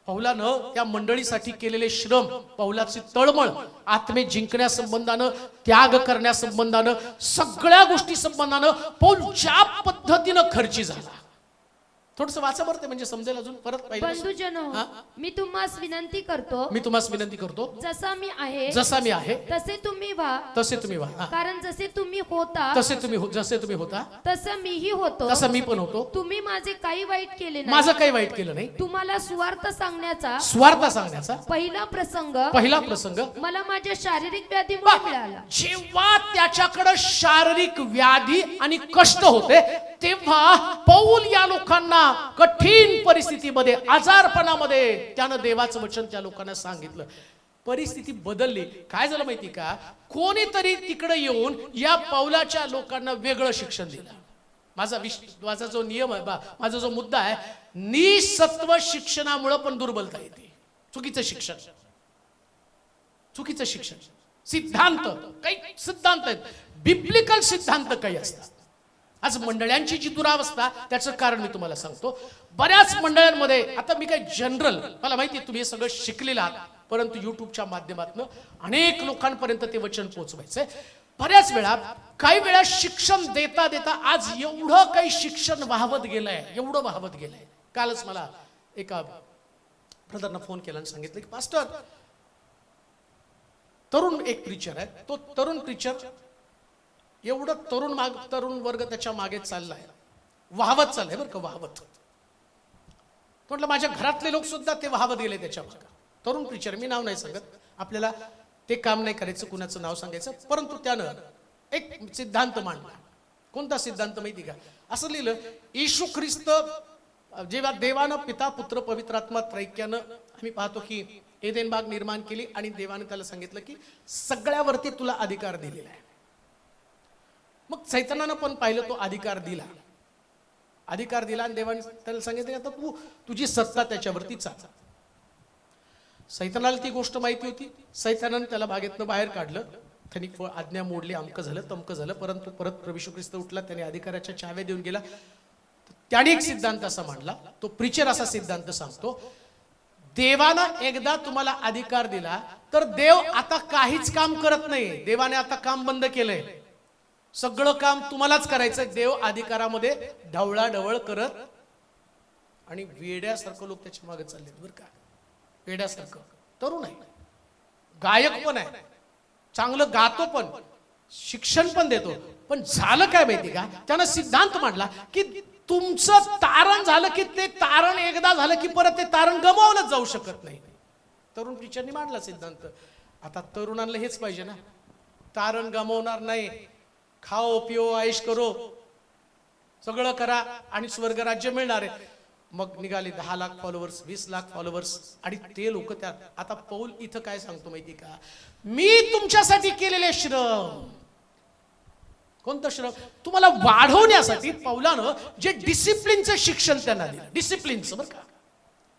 पौलानं त्या मंडळीसाठी केलेले श्रम, पौलाची तळमळ, आत्मे जिंकण्या संबंधानं, त्याग करण्या संबंधानं, सगळ्या गोष्टी संबंधानं पौल ज्या पद्धतीनं खर्ची झाला. थोडस वाचा बरं, ते म्हणजे समजेल अजून. परत बंधुजनो, मी तुम्हास विनंती करतो, मी तुम्हास विनंती करतो, जसा मी आहे, जसा मी आहे तसे तुम्ही व्हा, तसे तुम्ही व्हा. कारण जसे तुम्ही होता, जसे तुम्ही होता तसं मीही होतो, तसं मी पण होतो. तुम्ही माझे काही वाईट केले नाही, माझं काही वाईट केलं नाही. तुम्हाला स्वार्थ सांगण्याचा पहिला प्रसंग मला माझ्या शारीरिक व्याधीमुळे मिळाला. जेव्हा त्याच्याकडे शारीरिक व्याधी आणि कष्ट होते, तेव्हा पौल या लोकांना कठीण परिस्थितीमध्ये, आजारपणामध्ये त्यानं देवाचं वचन त्या लोकांना सांगितलं. परिस्थिती बदलली. काय झालं माहिती का, कोणीतरी तिकडे येऊन या पौलाच्या लोकांना वेगळं शिक्षण दिलं. माझा जो नियम आहे, माझा जो मुद्दा आहे, निसत्व शिक्षणामुळे पण दुर्बलता येते. चुकीचं शिक्षण, सिद्धांत, काही सिद्धांत आहेत, बिब्लिकल सिद्धांत काही असतात. आज मंडळांची जी दुरावस्था, त्याचं कारण मी तुम्हाला सांगतो. बऱ्याच मंडळांमध्ये, आता मी काही जनरल, मला माहिती आहे तुम्ही हे सगळं शिकलेलं आहात, परंतु युट्यूबच्या माध्यमातून अनेक लोकांपर्यंत ते वचन पोहोचवायचंय. बऱ्याच वेळा, काही वेळा शिक्षण देता देता आज एवढं काही शिक्षण वाहवत गेलंय. कालच मला एका ब्रदरनं फोन केला आणि सांगितलं की पास्टर, तरुण एक प्रीचर आहे, तो तरुण प्रीचर एवढं तरुण वर्ग त्याच्या मागे चाललाय, वाहवत चाललंय बरं का, वाहवत. म्हटलं माझ्या घरातले लोक सुद्धा ते वाहवत गेले त्याच्या मागे. तरुण प्रीचर, मी नाव नाही सांगत, आपल्याला ते काम नाही करायचं कुणाचं नाव सांगायचं, परंतु त्यानं एक सिद्धांत मांडला. कोणता सिद्धांत माहिती का? असं लिहिलं, येशू ख्रिस्त जेव्हा देवानं पिता पुत्र पवित्रात्मा त्रैक्यानं, आम्ही पाहतो की एदेन बाग निर्माण केली आणि देवानं त्याला सांगितलं की सगळ्यावरती तुला अधिकार दिलेला आहे. मग सैतानानं पण पाहिलं, तो अधिकार दिला आणि देवाने त्याला सांगितलं आता तू तुझी सत्ता त्याच्यावरती चाल. सैतानाला ती गोष्ट माहिती होती. सैतानानं त्याला बागेतनं बाहेर काढलं, त्यांनी आज्ञा मोडली, अमकं झालं तमकं झालं, परंतु परत प्रभू येशू ख्रिस्त उठला, त्याने अधिकाराच्या चाव्या देऊन गेला. त्याने एक सिद्धांत असा मांडला, तो प्रीचर असा सिद्धांत सांगतो, देवानं एकदा तुम्हाला अधिकार दिला तर देव आता काहीच काम करत नाही. देवाने आता काम बंद केलंय, सगळं काम तुम्हालाच करायचंय. देव अधिकारामध्ये ढवळाढवळ करत, आणि वेड्यासारखं लोक त्याच्या मागे चालले बरं का, वेड्यासारखं. तरुण आहे, गायक पण आहे, चांगलं गातो पण, शिक्षण पण देतो, पण झालं काय माहिती का, त्यानं सिद्धांत मांडला की तुमचं तारण झालं की ते तारण एकदा झालं की परत ते तारण गमावलं जाऊ शकत नाही. तरुण टीचरनी मांडला सिद्धांत. आता तरुणांना हेच पाहिजे ना, तारण गमावणार नाही, खाओ पिओ आयश करो, सगळं करा आणि स्वर्ग राज्य मिळणार आहे. मग निघाले 10 लाख फॉलोअर्स, 20 लाख फॉलोअर्स, आणि ते लोक त्यात. आता पौल इथं काय सांगतो माहिती का, मी तुमच्यासाठी केलेले श्रम. कोणतं श्रम? तुम्हाला वाढवण्यासाठी पौलानं जे डिसिप्लिनचं शिक्षण त्यांना दिलं, डिसिप्लिनचं बरं का,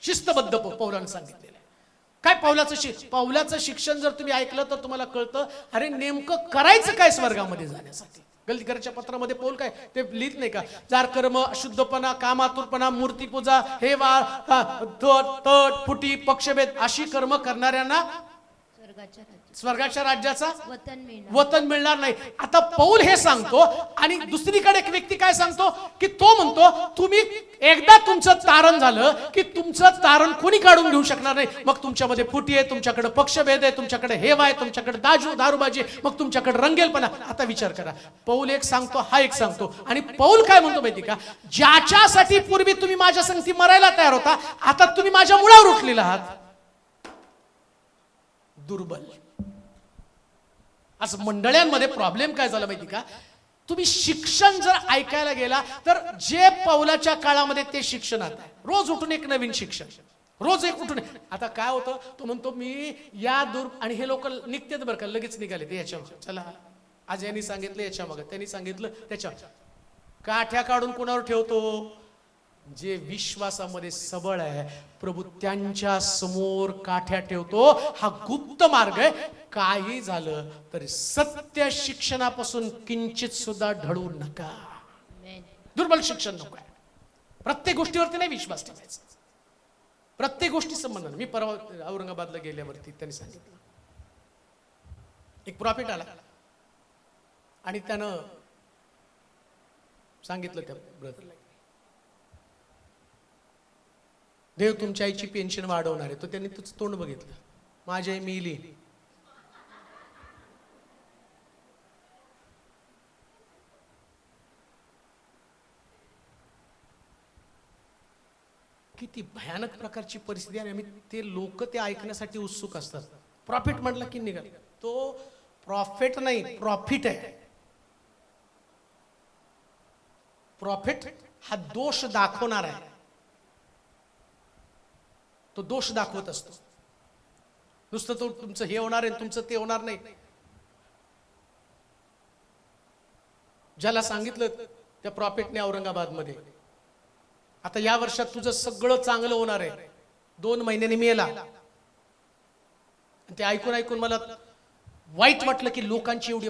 शिस्तबद्ध पौलानं सांगितलेलं आहे. काय पौलाचं शिक्षण जर तुम्ही ऐकलं तर तुम्हाला कळतं, अरे नेमकं करायचं काय स्वर्गामध्ये जाण्यासाठी. गलतीकराच्या पत्रामध्ये पौल काय ते लिहित नाही का, जार कर्म, अशुद्धपणा, कामातुरपणा, मूर्तीपूजा, हे वार, तट फुटी, पक्षभेद, अशी कर्म करणाऱ्यांना स्वर्गाच्या राज्याचा वतन मिळणार नाही. आता पौल हे सांगतो, आणि दुसरीकडे एक व्यक्ती काय सांगतो की तो म्हणतो, तुम्ही एकदा तुमचं तारण झालं की तुमचं तारण कोणी काढून घेऊ शकणार नाही. मग तुमच्यामध्ये फुटी आहे, तुमच्याकडे पक्षभेद आहे, तुमच्याकडे हेवा आहे, तुमच्याकडे दारूबाजी, मग तुमच्याकडे रंगेलपणा. आता विचार करा, पौल एक सांगतो, हा एक सांगतो, आणि पौल काय म्हणतो माहिती का, ज्याच्यासाठी पूर्वी तुम्ही माझ्या संगती मरायला तयार होता, आता तुम्ही माझ्या मुळावर उठलेला आहात. दुर्बल. आज मंडळांमध्ये प्रॉब्लेम काय झाला माहिती का, तुम्ही शिक्षण जर ऐकायला गेला तर जे पौलाच्या काळामध्ये ते शिक्षण आता रोज उठून एक नवीन शिक्षण, रोज एक उठून. आता काय होतं, तो म्हणतो मी या आणि हे लोक निघतात बरं का, लगेच निघाले ते याच्या, चला आज यांनी सांगितलं याच्या मागे, त्यांनी सांगितलं त्याच्या, काठ्या काढून कोणावर ठेवतो, जे विश्वासामध्ये सबळ आहे, प्रभू त्यांच्या समोर काठ्या ठेवतो. हा गुप्त मार्ग आहे. काही झालं तरी सत्य शिक्षणापासून किंचित सुद्धा ढळू नका. दुर्बल शिक्षण नको आहे. प्रत्येक गोष्टीवरती नाही विश्वास ठेवायचा. प्रत्येक गोष्टी संबंध. मी परवा औरंगाबादला गेल्यावरती त्यांनी सांगितलं, एक प्रॉफिट आला आणि त्यानं सांगितलं त्या ब्रदरला, देव तुमच्या आईची पेन्शन वाढवणार आहे. तो त्यांनी तुझं तोंड बघितलं, माझी आई मेली. किती भयानक प्रकारची परिस्थिती आहे. ते लोक ते ऐकण्यासाठी उत्सुक असतात. प्रॉफिट म्हटलं की निघाल. तो प्रॉफिट नाही, प्रॉफिट आहे. प्रॉफिट हा दोष दाखवणार आहे. तो दोष दाखवत असतो. नुसतं तो तुमचं हे होणार आहे, तुमचं ते होणार नाही. ज्याला सांगितलं त्या प्रॉफिटने औरंगाबादमध्ये, आता या वर्षात तुझं सगळं चांगलं होणार आहे, 2 महिन्यांनी मेला. ते ऐकून मला वाईट वाटलं की लोकांची एवढी.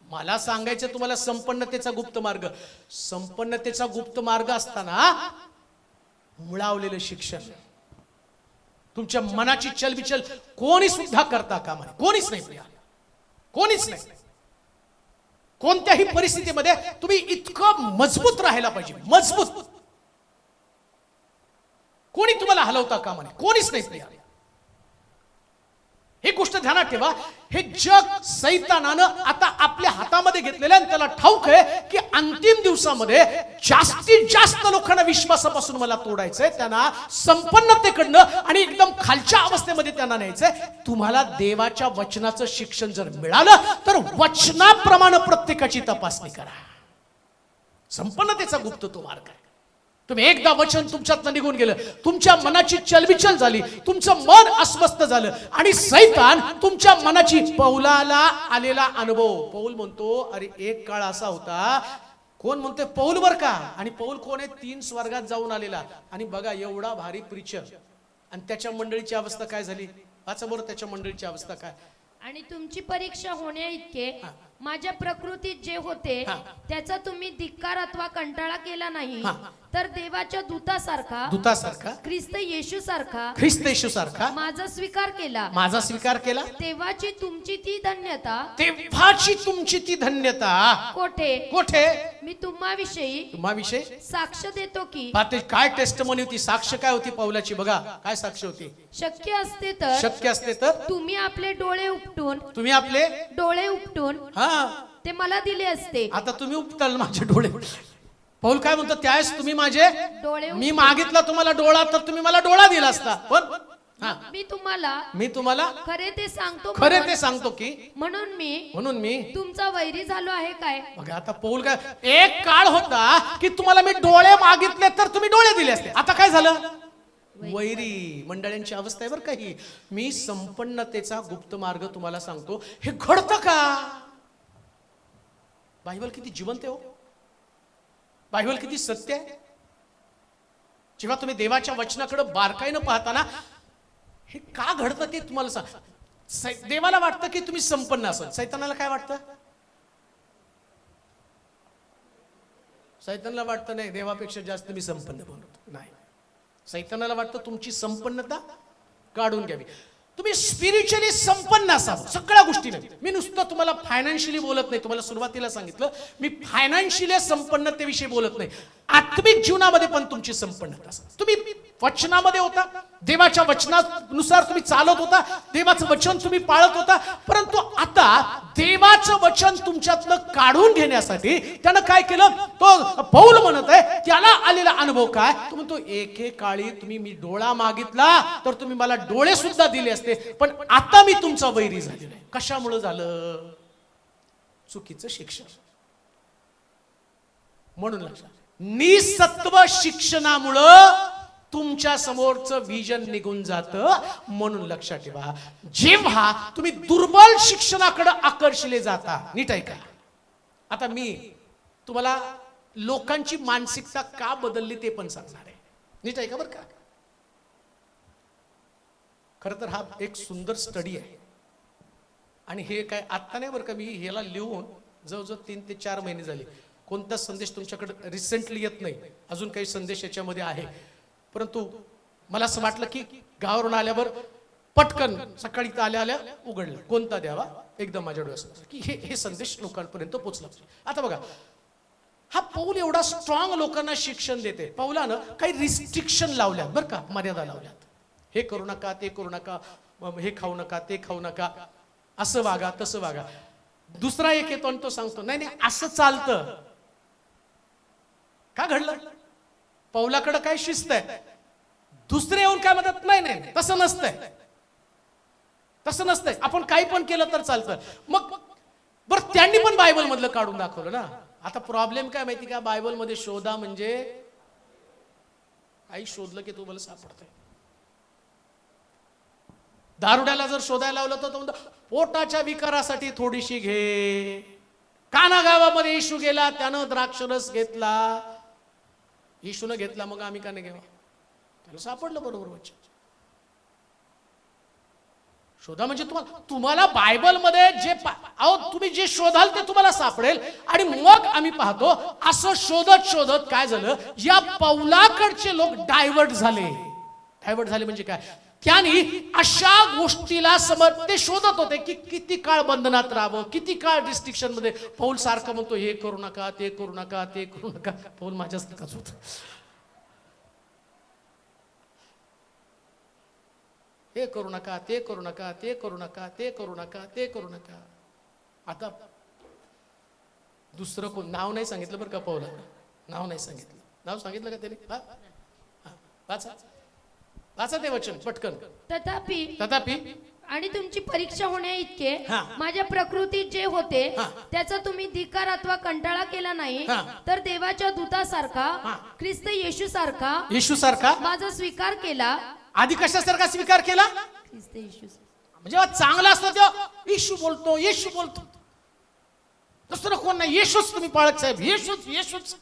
मला सांगायचं तुम्हाला संपन्नतेचा गुप्त मार्ग. संपन्नतेचा गुप्त मार्ग असताना मुळावलेलं शिक्षण, तुमच्या मनाची चलबिचल कोणी सुद्धा करता कामा नये. कोणीच नाही प्रिया, कोणीच नाही. कोणत्याही परिस्थितीमध्ये तुम्ही इतकं मजबूत राहायला पाहिजे, मजबूत. कोणी तुम्हाला हलवता कामा नये, कोणीच नाही प्रिया. ही गोष्ट ध्यानात ठेवा. हे जग सैतानानं आता आपल्या हातामध्ये घेतलेलं आहे. त्याला ठाऊक आहे की अंतिम दिवसामध्ये जास्तीत जास्त लोकांना विश्वासापासून मला तोडायचंय, त्यांना संपन्नतेकडनं आणि एकदम खालच्या अवस्थेमध्ये त्यांना न्यायचंय. तुम्हाला देवाच्या वचनाचं शिक्षण जर मिळालं तर वचनाप्रमाणे प्रत्येकाची तपासणी करा. संपन्नतेचा गुप्त तो मार्ग आहे. तुम्ही एकदा वचन तुमच्यातनं निघून गेलं, तुमच्या मनाची चलबिचल झाली, तुमचं मन अस्वस्थ झालं आणि सैतान तुमच्या मनाची. पौलाला आलेला अनुभव, पौल म्हणतो अरे एक काळ असा होता. कोण म्हणतोय? पौल बर का. आणि पौल कोण आहे? 3 स्वर्गात जाऊन आलेला. आणि बघा एवढा भारी प्रीचर, आणि त्याच्या मंडळीची अवस्था काय झाली. वाचा बरं त्याच्या मंडळीची अवस्था काय. आणि तुमची परीक्षा होण्या इतके माझ्या प्रकृतीत जे होते त्याचा तुम्ही धिक्कार अथवा कंटाळा केला नाही, तर देवाच्या दूतासारखा ख्रिस्त येशू सारखा माझा स्वीकार केला. तेव्हाची तुमची ती धन्यता कोठे मी तुम्हाविषयी साक्ष देतो की. काय टेस्टमनी होती, साक्ष काय होती पौलाची. बघा काय साक्ष होती. शक्य असते तर तुम्ही आपले डोळे उपटून ते मला दिले असते. आता तुम्ही उपटाल माझे डोळे. पौल काय म्हणतो, त्यावेळेस तुम्ही माझे डोळे, मी मागितला तुम्हाला डोळा तर तुम्ही मला डोळा दिला असता. पण मी तुम्हाला खरे ते सांगतो की म्हणून मी तुमचा वैरी झालो आहे काय. बघा आता पौल काय, एक काळ होता की तुम्हाला मी डोळे मागितले तर तुम्ही डोळे दिले असते. आता काय झालं, वैरी. मंडळींची अवस्था आहे बरं काही. मी संपन्नतेचा गुप्त मार्ग तुम्हाला सांगतो. हे घडतं का. बायबल किती जिवंत आहे हो. बायबल किती सत्य आहे. जेव्हा तुम्ही देवाच्या वचनाकडे बारकाईनं पाहताना हे का घडतं ते तुम्हाला सांग. देवाला वाटतं की तुम्ही संपन्न असाल. सैतानाला काय वाटतं. सैतानाला वाटतं नाही देवापेक्षा जास्त मी संपन्न बनवतो. नाही, सैतानाला वाटतं तुमची संपन्नता काढून घ्यावी. तुम्ही स्पिरिच्युअली संपन्न असावं सगळ्या गोष्टीने. मी नुसतं तुम्हाला फायनान्शियली बोलत नाही. तुम्हाला सुरुवातीला सांगितलं मी फायनान्शियली संपन्नतेविषयी बोलत नाही. आत्मिक जीवनामध्ये पण तुमची संपन्नता असा. तुम्ही वचनामध्ये होता, देवाच्या वचनानुसार तुम्ही चालत होता, देवाचं वचन तुम्ही पाळत होता. परंतु आता देवाचं वचन तुमच्यातलं काढून घेण्यासाठी त्यानं काय केलं. तो पौल म्हणत आहे त्याला आलेला अनुभव काय. तो म्हणतो एकेकाळी तुम्ही मी डोळा मागितला तर तुम्ही मला डोळे सुद्धा दिले असते, पण आता मी तुमचा वैरी झालेला आहे. कशामुळे झालं. चुकीचं शिक्षण. म्हणून लक्षात, निसत्व शिक्षणामुळं तुमच्या समोरचं विजन निघून जातं. म्हणून लक्षात ठेवा, जेव्हा तुम्ही दुर्बल शिक्षणाकडे आकर्षले जाता. नीट ऐका. आता मी तुम्हाला लोकांची मानसिकता का बदलली ते पण सांगणार आहे. नीट आहे का बरं का. खरं तर हा एक सुंदर स्टडी आहे आणि हे काय आत्ता नाही बरं का, मी ह्याला लिहून जवळजवळ 3 ते 4 महिने झाले. कोणता संदेश तुमच्याकडे रिसेंटली येत नाही, अजून काही संदेश याच्यामध्ये आहे. परंतु मला असं वाटलं की गावावरून आल्यावर पटकन सकाळी आल्या आल्या उघडलं कोणता द्यावा, एकदम माझ्या डोळ्यासमोर की हे संदेश लोकांपर्यंत पोहोचला. आता बघा, हा पौल एवढा स्ट्रॉंग लोकांना शिक्षण देते. पौलानं काही रिस्ट्रिक्शन लावल्यात बरं का, मर्यादा लावल्यात. हे करू नका, ते करू नका, हे खाऊ नका, ते खाऊ नका, असं वागा, तसं वागा. दुसरा एक येतो आणि तो सांगतो नाही नाही असं चालतं. का घडलं? पौलाकडे काय शिस्त आहे. दुसरे येऊन काय म्हणतात नाही नाही तसं नसतंय, तसं नसतंय, आपण काही पण केलं तर चालतं. मग बरं त्यांनी पण बायबल मधलं काढून दाखवलं ना. आता प्रॉब्लेम काय माहिती का, बायबल मध्ये शोधा म्हणजे काही शोधलं की तुम्हाला सापडतंय. दारुड्याला जर शोधायला लावलं तर तो म्हणतो पोटाच्या विकारासाठी थोडीशी घे. काना गावामध्ये येशू गेला, त्यानं द्राक्षरस घेतला, येशूनं घेतला, मग आम्ही का नाही घेवा. त्याला सापडलं बरोबर वचन. शोधा म्हणजे तुम्हाला बायबलमध्ये जे तुम्ही जे शोधाल ते तुम्हाला सापडेल. आणि मग आम्ही पाहतो असं शोधत शोधत काय झालं, या पौलाकडचे लोक डायव्हर्ट झाले. डायव्हर्ट झाले म्हणजे काय, त्यांनी अशा गोष्टीला ते शोधत होते की किती काळ बंधनात राहावं, किती काळ रिस्ट्रिक्शन मध्ये. पौल सारखं म्हणतो हे करू नका, ते करू नका, ते करू नका. पौल माझ्यासारखाच होत. हे करू नका, ते करू नका, ते करू नका, ते करू नका, ते करू नका. आता दुसरं कोण नाव नाही सांगितलं बरं का, पौला नाव नाही सांगितलं. नाव सांगितलं का त्याने? वाचा वाचा ते वचन पटकन. तथापि आणि तुमची परीक्षा होण्या इतके माझ्या प्रकृतीत जे होते त्याचा तुम्ही धिक्कार अथवा कंटाळा केला नाही, तर देवाच्या दूतासारखा ख्रिस्त येशू सारखा माझा स्वीकार केला. आधी कशासारखा स्वीकार केला? ख्रिस्त येशू. जेव्हा चांगला असतो तेव्हा येशू बोलतो, येशू बोलतो, दुसरं कोण नाही. येशूच तुम्ही पाळत साहेब, येशूच येशूच.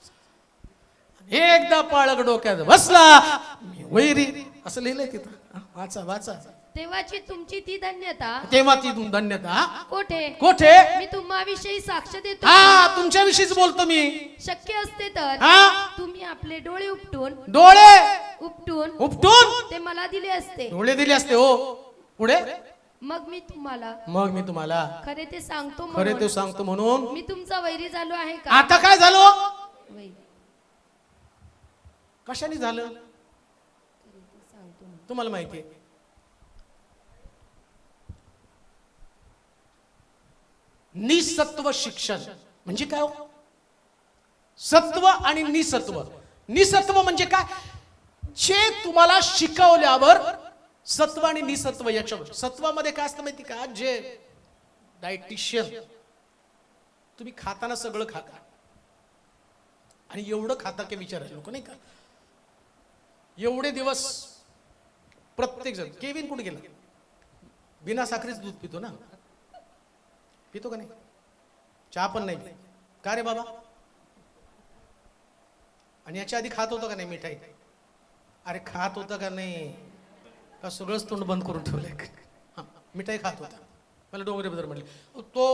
एकदा पाळक डोक्यात बसला मी वैरी, असं लिहिलंय तिथं. वाचा वाचा. तेव्हाची तुमची ती धन्यता, तेव्हा ती धन्यता कोठे कोठे मी तुम्हाविषयी साक्ष देतो. तुमच्याविषयीच बोलतो मी. शक्य असते तर तुम्ही आपले डोळे उपटून ते मला दिले असते. डोळे दिले असते. हो पुढे. मग मी तुम्हाला खरे ते सांगतो म्हणून मी तुमचा वैरी झालो आहे का? आता काय झालो? वैरी कशाने झालं तुम्हाला माहिती आहे. निसत्व शिक्षण म्हणजे काय हो? सत्व आणि निसत्व. निसत्व म्हणजे काय, जे तुम्हाला शिकवल्यावर सत्व आणि निसत्व याच्यावर. सत्वामध्ये काय असतं माहिती का, जे डायटिशियन तुम्ही खाताना सगळं खाता आणि एवढं खाता की विचारायला लोक नाही का. एवढे दिवस प्रत्येक जण. केविन कुठे गेला? बिना साखरेच दूध पितो ना, पितो का नाही? चहा पण नाही. का रे बाबा? आणि याच्या आधी खात होतं का नाही मिठाई? अरे खात होतं का नाही? का सगळंच तोंड बंद करून ठेवलंय? मिठाई खात होता. मला डोंगरे बद्दल म्हटले तो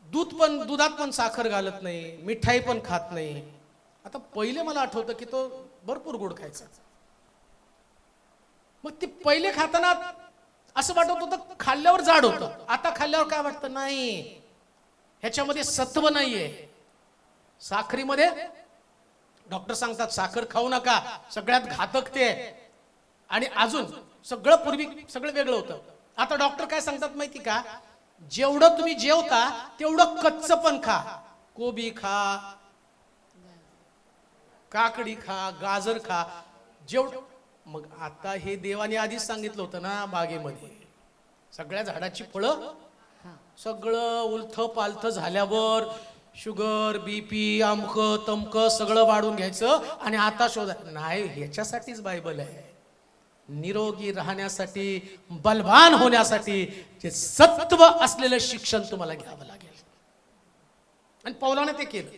दुधात पण साखर घालत नाही, मिठाई पण खात नाही. आता पहिले मला आठवतं की तो भरपूर गोड खायचा. मग ते पहिले खाताना असं वाटत होतं खाल्ल्यावर जाड होतं. आता खाल्ल्यावर काय वाटतं, नाही ह्याच्यामध्ये सत्व नाहीये. साखरीमध्ये डॉक्टर सांगतात साखर खाऊ नका, सगळ्यात घातक ते. आणि अजून पूर्वी सगळं वेगळं होतं. आता डॉक्टर काय सांगतात माहिती का, जेवढं तुम्ही जेवता तेवढं कच्च पण खा. कोबी खा, काकडी खा, गाजर खा, जेवढं. मग आता हे देवाने आधीच सांगितलं होतं ना, बागेमध्ये सगळ्या झाडाची फळं सगळं उलथ पालथ झाल्यावर शुगर, बीपी, अमक तमक सगळं वाढून घ्यायचं. आणि आता शोधा नाही, ह्याच्यासाठीच बायबल आहे. निरोगी राहण्यासाठी, बलवान होण्यासाठी जे सत्व असलेलं शिक्षण तुम्हाला घ्यावं लागेल. आणि पौलाने ते केलं.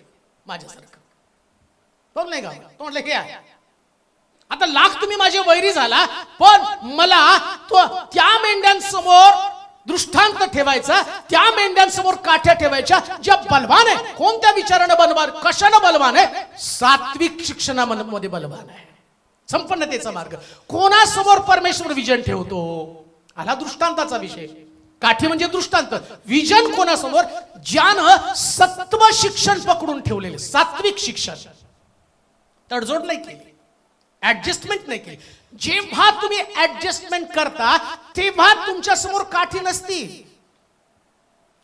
माझ्यासारखं. तो नाही का तो म्हटलं हे आहे. आता लाख तुम्ही माझे वैरी झाला, पण मला तो त्या मेंढ्यांसमोर दृष्टांत ठेवायचा, त्या मेंढ्यांसमोर काठ्या ठेवायच्या ज्या बलवान आहे. कोणत्या विचारानं बलवान, कशानं बलवान आहे? सात्विक शिक्षणामध्ये बलवान आहे. संपन्नतेचा मार्ग. कोणासमोर परमेश्वर विजन ठेवतो? आला दृष्टांताचा विषय. काठी म्हणजे दृष्टांत. विजन कोणासमोर? ज्यानं सत्व शिक्षण पकडून ठेवलेले, सात्विक शिक्षण. तडजोड नाही केली, ऍडजस्टमेंट नाही केली. जेव्हा तुम्ही ऍडजस्टमेंट करता तेव्हा तुमच्या समोर काठी नसती.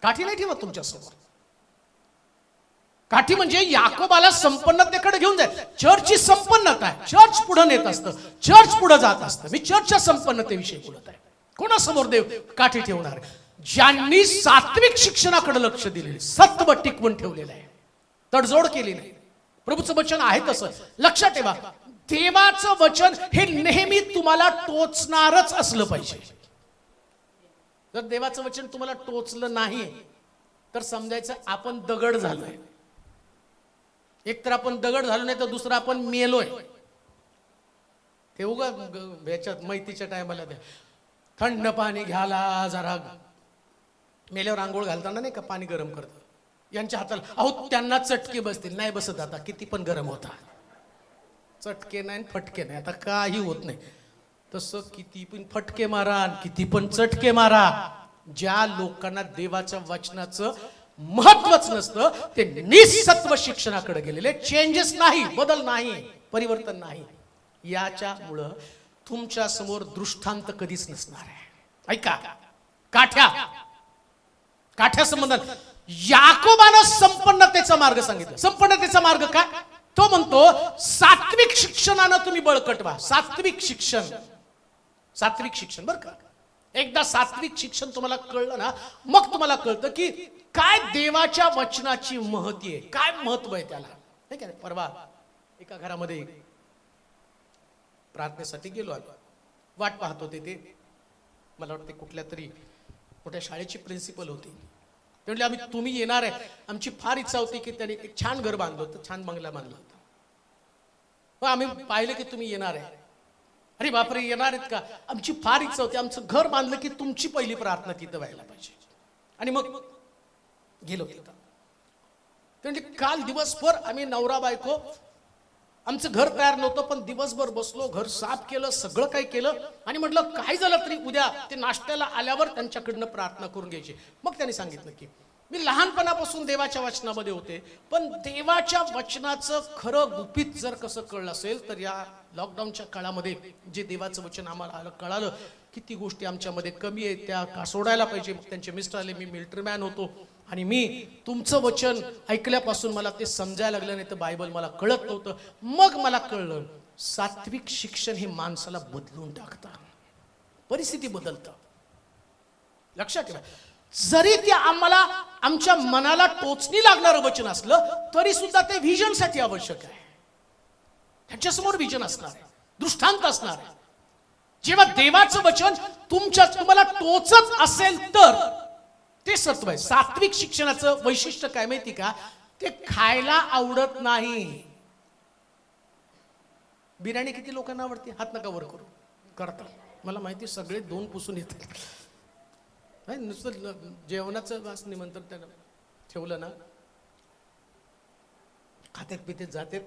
काठी नाही ठेवत तुमच्या समोर. काठी म्हणजे याकोबाला संपन्नतेकडे घेऊन जाईल. चर्चची संपन्नता आहे. चर्च पुढे नेत असतं, चर्च पुढे जात असतं. मी चर्चच्या संपन्नतेविषयी बोलत आहे. कोणासमोर देव काठी ठेवणार? ज्यांनी सात्विक शिक्षणाकडे लक्ष दिले, सत्व टिकवून ठेवलेलं आहे, तडजोड केली नाही. प्रभूचं वचन आहे तसं. लक्षात ठेवा, देवाचं वचन हे नेहमी तुम्हाला टोचणारच असलं पाहिजे. जर देवाचं वचन तुम्हाला टोचलं नाही तर समजायचं आपण दगड झालोय. एक तर आपण दगड झालो, नाही तर दुसरं आपण मेलोय. ते उगा ह्याच्यात मैतीच्या टायमाला द्या थंड पाणी घ्याला जरा. मेल्यावर आंघोळ घालताना नाही का पाणी गरम करतं, यांच्या हाताला अहो त्यांना चटके बसतील. नाही बसत, आता किती पण गरम होता. चटके नाही फटके नाही, आता काही होत नाही. तसं किती पण फटके मारा, किती पण चटके मारा, ज्या लोकांना देवाच्या वचनाचं महत्वच नसतं ते निसत्व शिक्षणाकडे गेलेले, चेंजेस नाही, बदल नाही, परिवर्तन नाही. याच्यामुळं तुमच्या समोर दृष्टांत कधीच नसणार आहे. ऐका, काठ्या संबंधात याकोबानं संपन्नतेचा मार्ग सांगितला. संपन्नतेचा मार्ग काय? तो म्हणतो सात्विक शिक्षणानं तुम्ही बळकट व्हा. सात्विक शिक्षण बरं का. एकदा सात्विक शिक्षण तुम्हाला कळलं ना, मग तुम्हाला कळतं की काय देवाच्या वचनाची महती आहे, काय महत्व आहे त्याला. नाही का? परवा एका घरामध्ये प्रार्थनेसाठी गेलो आलो. वाट पाहत होते ते, मला वाटते कुठल्या तरी मोठ्या शाळेची प्रिन्सिपल होती. ते म्हटले आम्ही तुम्ही येणार आहे, आमची फार इच्छा होती की त्यांनी एक छान घर बांधलं होतं, छान बंगला बांधला होता. मग आम्ही पाहिलं की तुम्ही येणार आहे. अरे बापरे, येणार आहेत का? आमची फार इच्छा होती, आमचं घर बांधलं की तुमची पहिली प्रार्थना तिथं व्हायला पाहिजे. आणि मग गेलो तिथं. ते म्हणजे काल दिवसभर आम्ही नवरा बायको, आमचं घर तयार नव्हतं पण दिवसभर बसलो, घर साफ केलं, सगळं काही केलं. आणि म्हटलं काय झालं तरी उद्या ते नाश्त्याला आल्यावर त्यांच्याकडनं प्रार्थना करून घ्यायची. मग त्यांनी सांगितलं की मी लहानपणापासून देवाच्या वचनामध्ये होते, पण देवाच्या वचनाचं खरं गुपित जर कसं कळलं असेल तर या लॉकडाऊनच्या काळामध्ये जे देवाचं वचन आम्हाला कळालं, किती गोष्टी आमच्यामध्ये कमी आहेत त्या सोडायला पाहिजे. मग त्यांचे मिस्टर आले, मी मिलिटरीमॅन होतो आणि मी तुमचं वचन ऐकल्यापासून मला ते समजायला लागलं, नाही तर बायबल मला कळत नव्हतं. मग मला कळलं सात्विक शिक्षण हे माणसाला बदलून टाकतं, परिस्थिती बदलतं. लक्षात ठेवा, जरी ते आम्हाला आमच्या मनाला टोचणी लागणारं वचन असलं तरी सुद्धा ते व्हिजनसाठी आवश्यक आहे. त्याच्यासमोर व्हिजन असणार आहे, दृष्टांत असणार आहे. जेव्हा देवाचं वचन तुम्हाला टोचत असेल तर ते सत्व आहे. सात्विक शिक्षणाचं वैशिष्ट्य काय माहिती का? ते खायला आवडत नाही. बिर्याणी किती लोकांना आवडते? हात नका वर करू, करतात. मला माहिती, सगळे दोन पुसून येतात. नुसतं जेवणाचं वास निमंत्रण त्यानं ठेवलं ना, खात्यात पितेत जाते.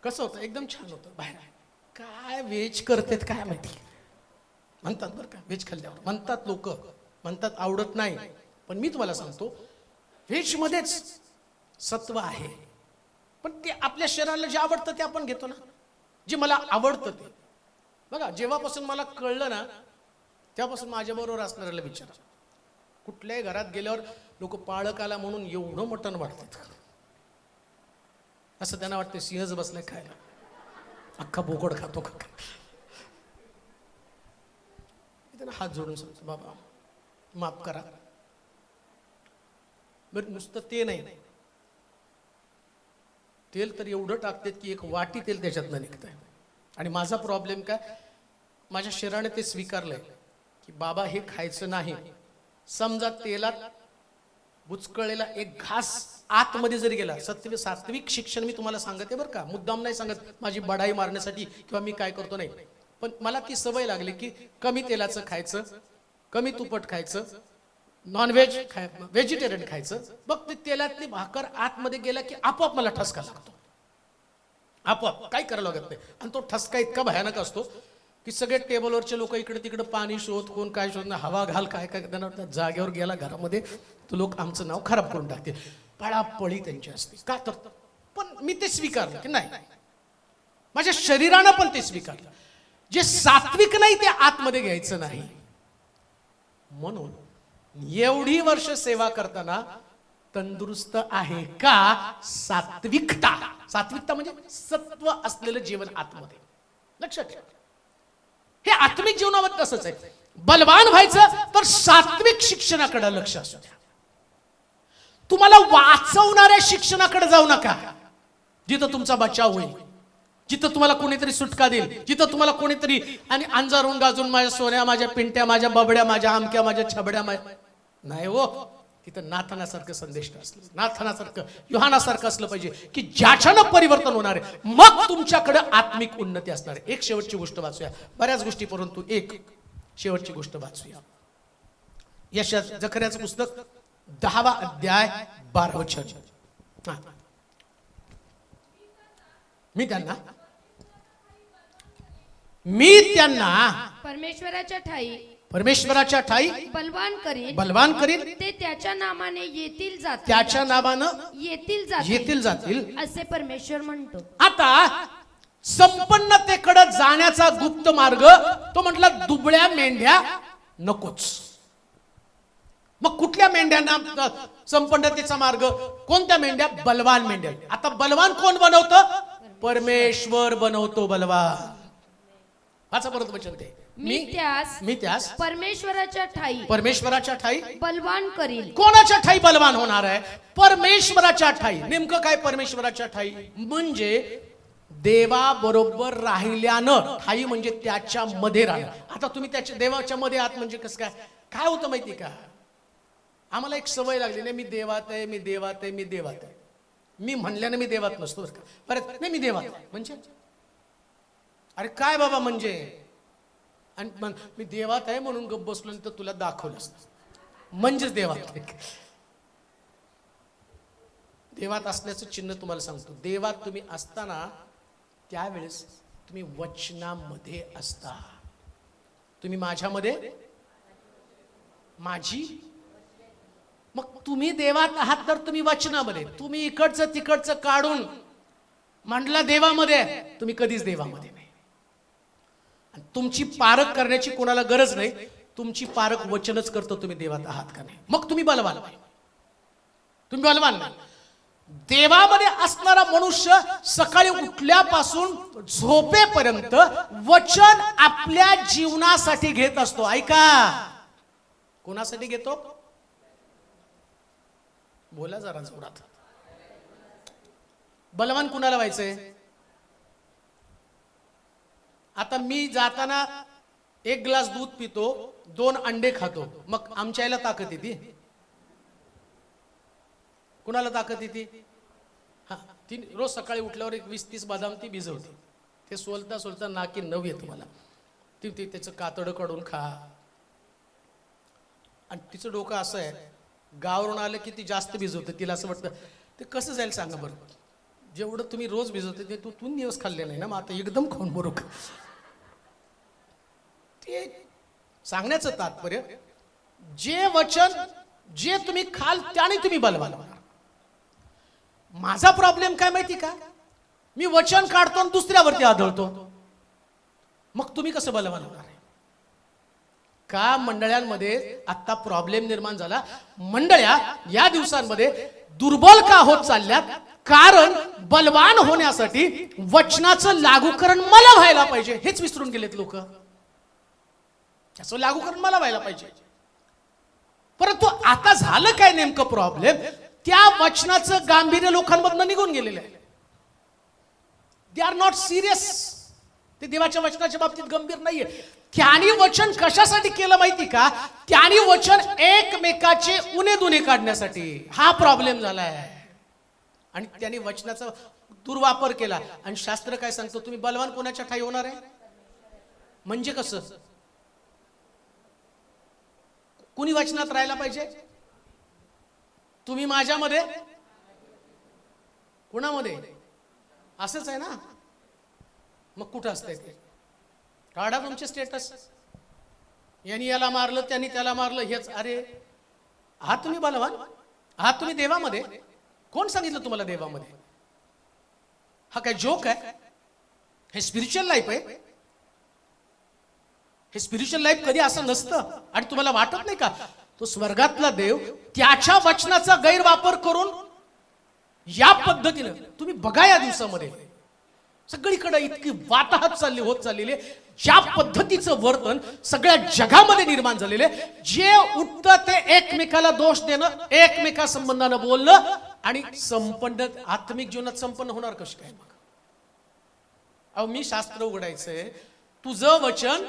कसं होतं? एकदम छान होतं. बाहेर काय व्हेज करतात काय माहिती, म्हणतात बरं का. व्हेज खाल्ल्यावर म्हणतात लोक, म्हणतात आवडत नाही. पण मी तुम्हाला सांगतो व्हेज मध्येच सत्व आहे. पण ते आपल्या शरीराला जे आवडतं ते आपण घेतो ना, जे मला आवडतं ते. बघा, जेव्हापासून मला कळलं ना तेव्हापासून माझ्याबरोबर असणाऱ्याला विचारा, कुठल्याही घरात गेल्यावर लोक पाळक आला म्हणून एवढं मटण वाटतात, असं त्यांना वाटतं सिंहच बसलाय खायला, अख्खा बोकड खातो का. त्यांना हात जोडून सांगतो, बाबा माफ करा. बरं, नुसतं ते नाही, तेल तर एवढं टाकतात की एक वाटी तेल त्याच्यातनं निघत आहे. आणि माझा प्रॉब्लेम काय, माझ्या शरीराने ते स्वीकारलंय की बाबा हे खायचं नाही. समजा तेलात बुचकळलेला एक घास आतमध्ये जरी गेला, सात्विक शिक्षण मी तुम्हाला सांगते बरं का, मुद्दाम नाही सांगत माझी बडाई मारण्यासाठी किंवा मी काय करतो नाही, पण मला ती सवय लागली की कमी तेलाचं खायचं, कमी तुपट खायचं, नॉनव्हेज व्हेजिटेरियन खायचं. बघ ते तेलातली भाकर आतमध्ये गेला की आपोआप मला ठसका लागतो, आपोआप काही करायला लागत नाही. आणि तो ठसका इतका भयानक असतो की सगळे टेबलवरचे लोक इकडे तिकडे पाणी शोध, कोण काय शोध, हवा घाल, काय काय त्यांना जागेवर गेला घरामध्ये तो लोक आमचं नाव खराब करून टाकतील. पळापळी त्यांची असते. का तर पण मी ते स्वीकारलं की नाही, माझ्या शरीरानं पण ते स्वीकारलं, जे सात्विक नाही ते आतमध्ये घ्यायचं नाही. म्हणून एवढी वर्ष सेवा करताना तंदुरुस्त आहे का? सात्विकता. सात्विकता म्हणजे सत्व असलेलं जीवन आतमध्ये. लक्षात ठेवा, हे आत्मिक जीवनामध्ये तसंच आहे. बलवान व्हायचं तर सात्विक शिक्षणाकडे लक्ष असू द्या. तुम्हाला वाचवणाऱ्या शिक्षणाकडे जाऊ नका, जिथं तुमचा बचाव होईल, जिथं तुम्हाला कोणीतरी सुटका देईल, जिथं तुम्हाला कोणीतरी आणि अंजारून गाजून माझ्या सोन्या, माझ्या पिंट्या, माझ्या बबड्या, माझ्या आमक्या, माझ्या छबड्या नाही हो. तिथं नाथानासारखं संदेश असलं, नाथानासारखं, योहानासारखं असलं पाहिजे की ज्याच्यानं परिवर्तन होणार आहे. मग तुमच्याकडे आत्मिक उन्नती असणार आहे. एक शेवटची गोष्ट वाचूया, बऱ्याच गोष्टी परंतु एक शेवटची गोष्ट वाचूया. यशाया जकर्याचं पुस्तक 10वा अध्याय 12 वचन. मी त्यांना परमेश्वराच्या ठाई बलवान करीन, ते त्याच्या नामाने येतील जातील असे परमेश्वर म्हणतो. आता संपन्नतेकडे जाण्याचा गुप्त मार्ग तो म्हटला दुबळ्या मेंढ्या नकोच. मग कुठल्या मेंढ्यांना संपन्नतेचा मार्ग? कोणत्या मेंढ्या? बलवान मेंढ्या. आता बलवान कोण बनवतं? परमेश्वर बनवतो बलवान. वाचा परत वचन ते. मी त्यास परमेश्वराच्या ठाई बलवान करील. कोणाच्या ठाई बलवान होणार आहे? परमेश्वराच्या ठाई. नेमकं काय परमेश्वराच्या ठाई? म्हणजे देवाबरोबर राहिल्यानं. ठाई म्हणजे त्याच्या मध्ये राहणं. आता तुम्ही त्याच्या देवाच्या मध्ये आहात म्हणजे कसं काय? काय होतं माहिती का, आम्हाला एक सवय लागली नाही, मी देवात आहे, मी देवात आहे, मी देवात आहे. मी म्हणल्याने मी देवात नसतो बरं का. परत नाही मी देवात म्हणजे अरे काय बाबा म्हणजे, आणि मी देवात आहे म्हणून गप्प बसलो तर तुला दाखवलं असतं म्हणजेच देवात. देवात असल्याचं चिन्ह तुम्हाला सांगतो. देवात तुम्ही असताना त्यावेळेस तुम्ही वचनामध्ये असता. तुम्ही माझ्यामध्ये, माझी, मग तुम्ही देवात आहात तर तुम्ही वचनामध्ये. तुम्ही इकडचं तिकडचं काढून म्हटला देवामध्ये, तुम्ही कधीच देवामध्ये नाही. तुमची पारख करण्याची कोणाला गरज नाही. तुमची पारख वचनच करतो तुम्ही देवात आहात का नाही. मग तुम्ही बलवान नाही. तुम्ही बलवान नाही. देवामध्ये असणारा मनुष्य सकाळी उठल्यापासून झोपेपर्यंत वचन आपल्या जीवनासाठी घेत असतो. ऐका, कोणासाठी घेतो? बोला जरा जोरात. बलवान कुणाला व्हायचंय? आता मी जाताना 1 ग्लास दूध पितो, 2 अंडे खातो, मग आमच्या आईला ताकद येते? कुणाला ताकद येते? हा, ती रोज सकाळी उठल्यावर 20-30 बदाम ती भिजवते. ते सोलता नाकी नव येतं मला. ती त्याचं कातडं काढून खा. आणि तिचं डोकं असं आहे, गावावरून आलं की ती जास्त भिजवते. तिला असं वाटतं ते कसं जाईल सांगा बरं. जेवढं तुम्ही रोज भिजवते ते तू 3 दिवस खाल्ले नाही ना, मग आता एकदम खाऊन बरो का. ते सांगण्याचं तात्पर्य, जे वचन जे तुम्ही खाल त्याने तुम्ही बलवान होणार. माझा प्रॉब्लेम काय माहिती का, मी वचन काढतो आणि दुसऱ्यावरती आदळतो. मग तुम्ही कसं बलवान होणार आहे? का मंडळांमध्ये आता प्रॉब्लेम निर्माण झाला. मंडळ्या या दिवसांमध्ये दुर्बल का होत चालल्यात? कारण बलवान होण्यासाठी वचनाचं लागूकरण मला व्हायला पाहिजे हेच विसरून गेलेत लोक. त्याचं लागूकरण मला व्हायला पाहिजे. परंतु आता झालं काय नेमकं प्रॉब्लेम? त्या वचनाचं गांभीर्य लोकांमधनं निघून गेलेलं आहे. They are not serious. ते देवाच्या वचनाच्या बाबतीत गंभीर नाहीये. त्यांनी वचन कशासाठी केलं माहिती का? त्यांनी वचन एकमेकाचे उणे दुणे काढण्यासाठी. हा प्रॉब्लेम झालाय. आणि त्यांनी वचनाचा दुर्वापर केला. आणि शास्त्र काय सांगतो, तुम्ही बलवान कोणाच्या ठाई होणार आहे? म्हणजे कसं? कुणी वचनात राहायला पाहिजे? तुम्ही माझ्यामध्ये, कुणामध्ये? असंच आहे ना. मग कुठं असतंय ते? काढा तुमचे स्टेटस. यांनी याला मारलं, त्यांनी त्याला मारलं, हेच. अरे आहात तुम्ही बलवान? आहात तुम्ही देवामध्ये? कोण सांगितलं तुम्हाला देवामध्ये? हा काय जोक आहे? हे स्पिरिच्युअल लाईफ आहे. हे स्पिरिच्युअल लाईफ कधी असं नसतं. आणि तुम्हाला वाटत नाही का, तो स्वर्गातला देव त्याच्या वचनाचा गैरवापर करून या पद्धतीनं, तुम्ही बघा या दिवसामध्ये सगळीकडे इतकी वाताहत होत चाललेली, ज्या पद्धतीचं वर्तन सगळ्या जगामध्ये निर्माण झालेले, जे उठतं ते एकमेकाला दोष देणं, एकमेका संबंधानं बोलणं, आणि संपन्न आत्मिक जीवनात संपन्न होणार कशी काय? मग अहो, मी शास्त्र उघडायचंय, तुझं वचन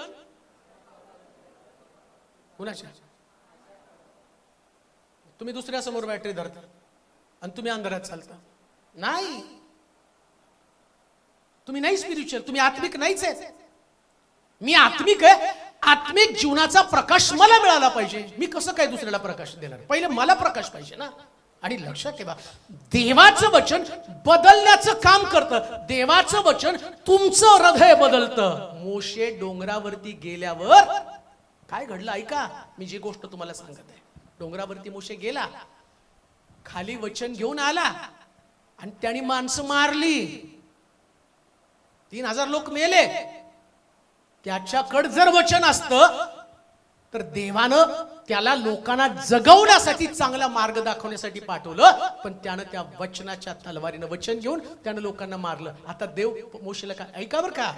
कुणाच्या? तुम्ही दुसऱ्या समोर बॅटरी धरता आणि तुम्ही अंधारात चालता. नाही, तुम्ही नाही स्पिरिच्युअल, तुम्ही आत्मिक नाहीच आहे. मी आत्मिक आहे. आत्मिक जीवनाचा प्रकाश मला मिळाला पाहिजे. मी कसं काय दुसऱ्याला प्रकाश देणार? पहिले मला प्रकाश पाहिजे ना. आणि लक्षात ठेवा, देवाचं वचन बदलण्याचं काम करतं. देवाचं वचन तुमचं हृदय बदलतं. मोशे डोंगरावरती गेल्यावर काय घडलं ऐका, मी जी गोष्ट तुम्हाला सांगत आहे. डोंगरावरती मोशे गेला, खाली वचन घेऊन आला, आणि त्यांनी माणसं मारली. 3000 लोक मेले. त्याच्याकडे जर वचन असतं तर देवानं त्याला लोकांना जगवण्यासाठी चांगला मार्ग दाखवण्यासाठी पाठवलं, पण त्यानं त्या वचनाच्या तलवारीनं वचन घेऊन त्यानं लोकांना मारलं. आता देव मोशेला काय, ऐका बरं का,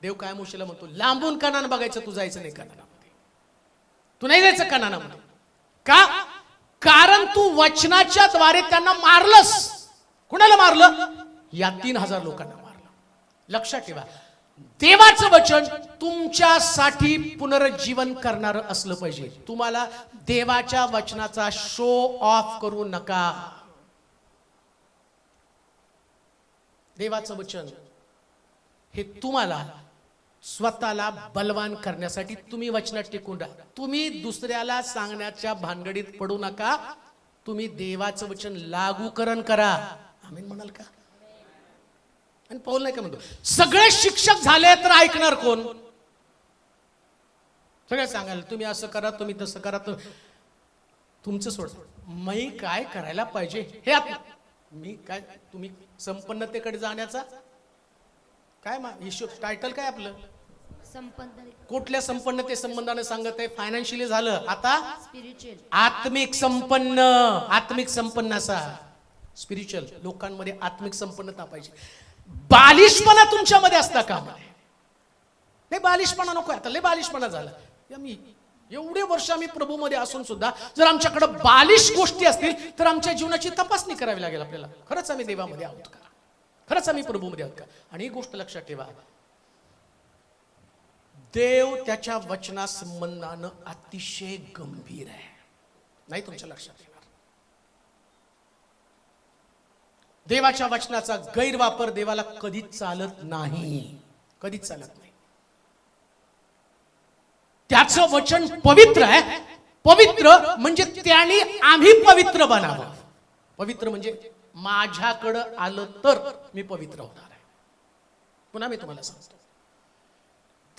देव काय मोशेला म्हणतो, लांबून कणानं बघायचं, तू जायचं नाही कणानामध्ये, तू नाही जायचं कणानामध्ये. का? कारण तू वचनाच्या द्वारे त्यांना मारलंस. कुणाला मारलं? या 3000 लोकांना मारलं. लक्षात ठेवा, देवाचं वचन तुमच्यासाठी पुनरुज्जीवन करणारं असलं पाहिजे. तुम्हाला देवाच्या वचनाचा शो ऑफ करू नका. देवाचं वचन हे तुम्हाला स्वतःला बलवान करण्यासाठी, तुम्ही वचनात टिकून राहा. तुम्ही दुसऱ्याला सांगण्याच्या भानगडीत पडू नका. तुम्ही देवाचं वचन लागूकरण करा. आमीन म्हणाल का? आणि पौल नाही का म्हणतो, सगळे शिक्षक झाले तर ऐकणार कोण? सगळे सांगायला तुम्ही असं करा, तुम्ही तसं करा, तुमचं सोड, मी काय करायला पाहिजे हे मी काय, तुम्ही संपन्नतेकडे जाण्याचा काय इश्यू, टायटल काय आपलं? कुठल्या संपन्नते संबंधाने सांगत आहे? फायनान्शियली झालं, आता स्पिरिच्युअल, आत्मिक संपन्न. आत्मिक संपन्न असा स्पिरिच्युअल लोकांमध्ये आत्मिक संपन्नता पाहिजे. बालिशपणा तुमच्यामध्ये असता का? नाही, बालिशपणा नको. आता लय बालिशपणा झाला. मी एवढे वर्ष आम्ही प्रभूमध्ये असून सुद्धा जर आमच्याकडे बालिश गोष्टी असतील तर आमच्या जीवनाची तपासणी करावी लागेल आपल्याला. खरंच आम्ही देवामध्ये आहोत का? खरंच आम्ही प्रभूमध्ये आहोत का? आणि ही गोष्ट लक्षात ठेवा, देव त्याच्या वचना संबंधानं अतिशय गंभीर आहे. नाही तुमच्या लक्षात ठेवा, देवाच्या वचनाचा गैरवापर देवाला कधीच चालत नाही. कधीच चालत नाही. त्याचं वचन पवित्र आहे. पवित्र म्हणजे त्याने आम्ही पवित्र बनावं. पवित्र म्हणजे माझ्याकडं आलं तर मी पवित्र होणार आहे. पुन्हा मी तुम्हाला सांगतो,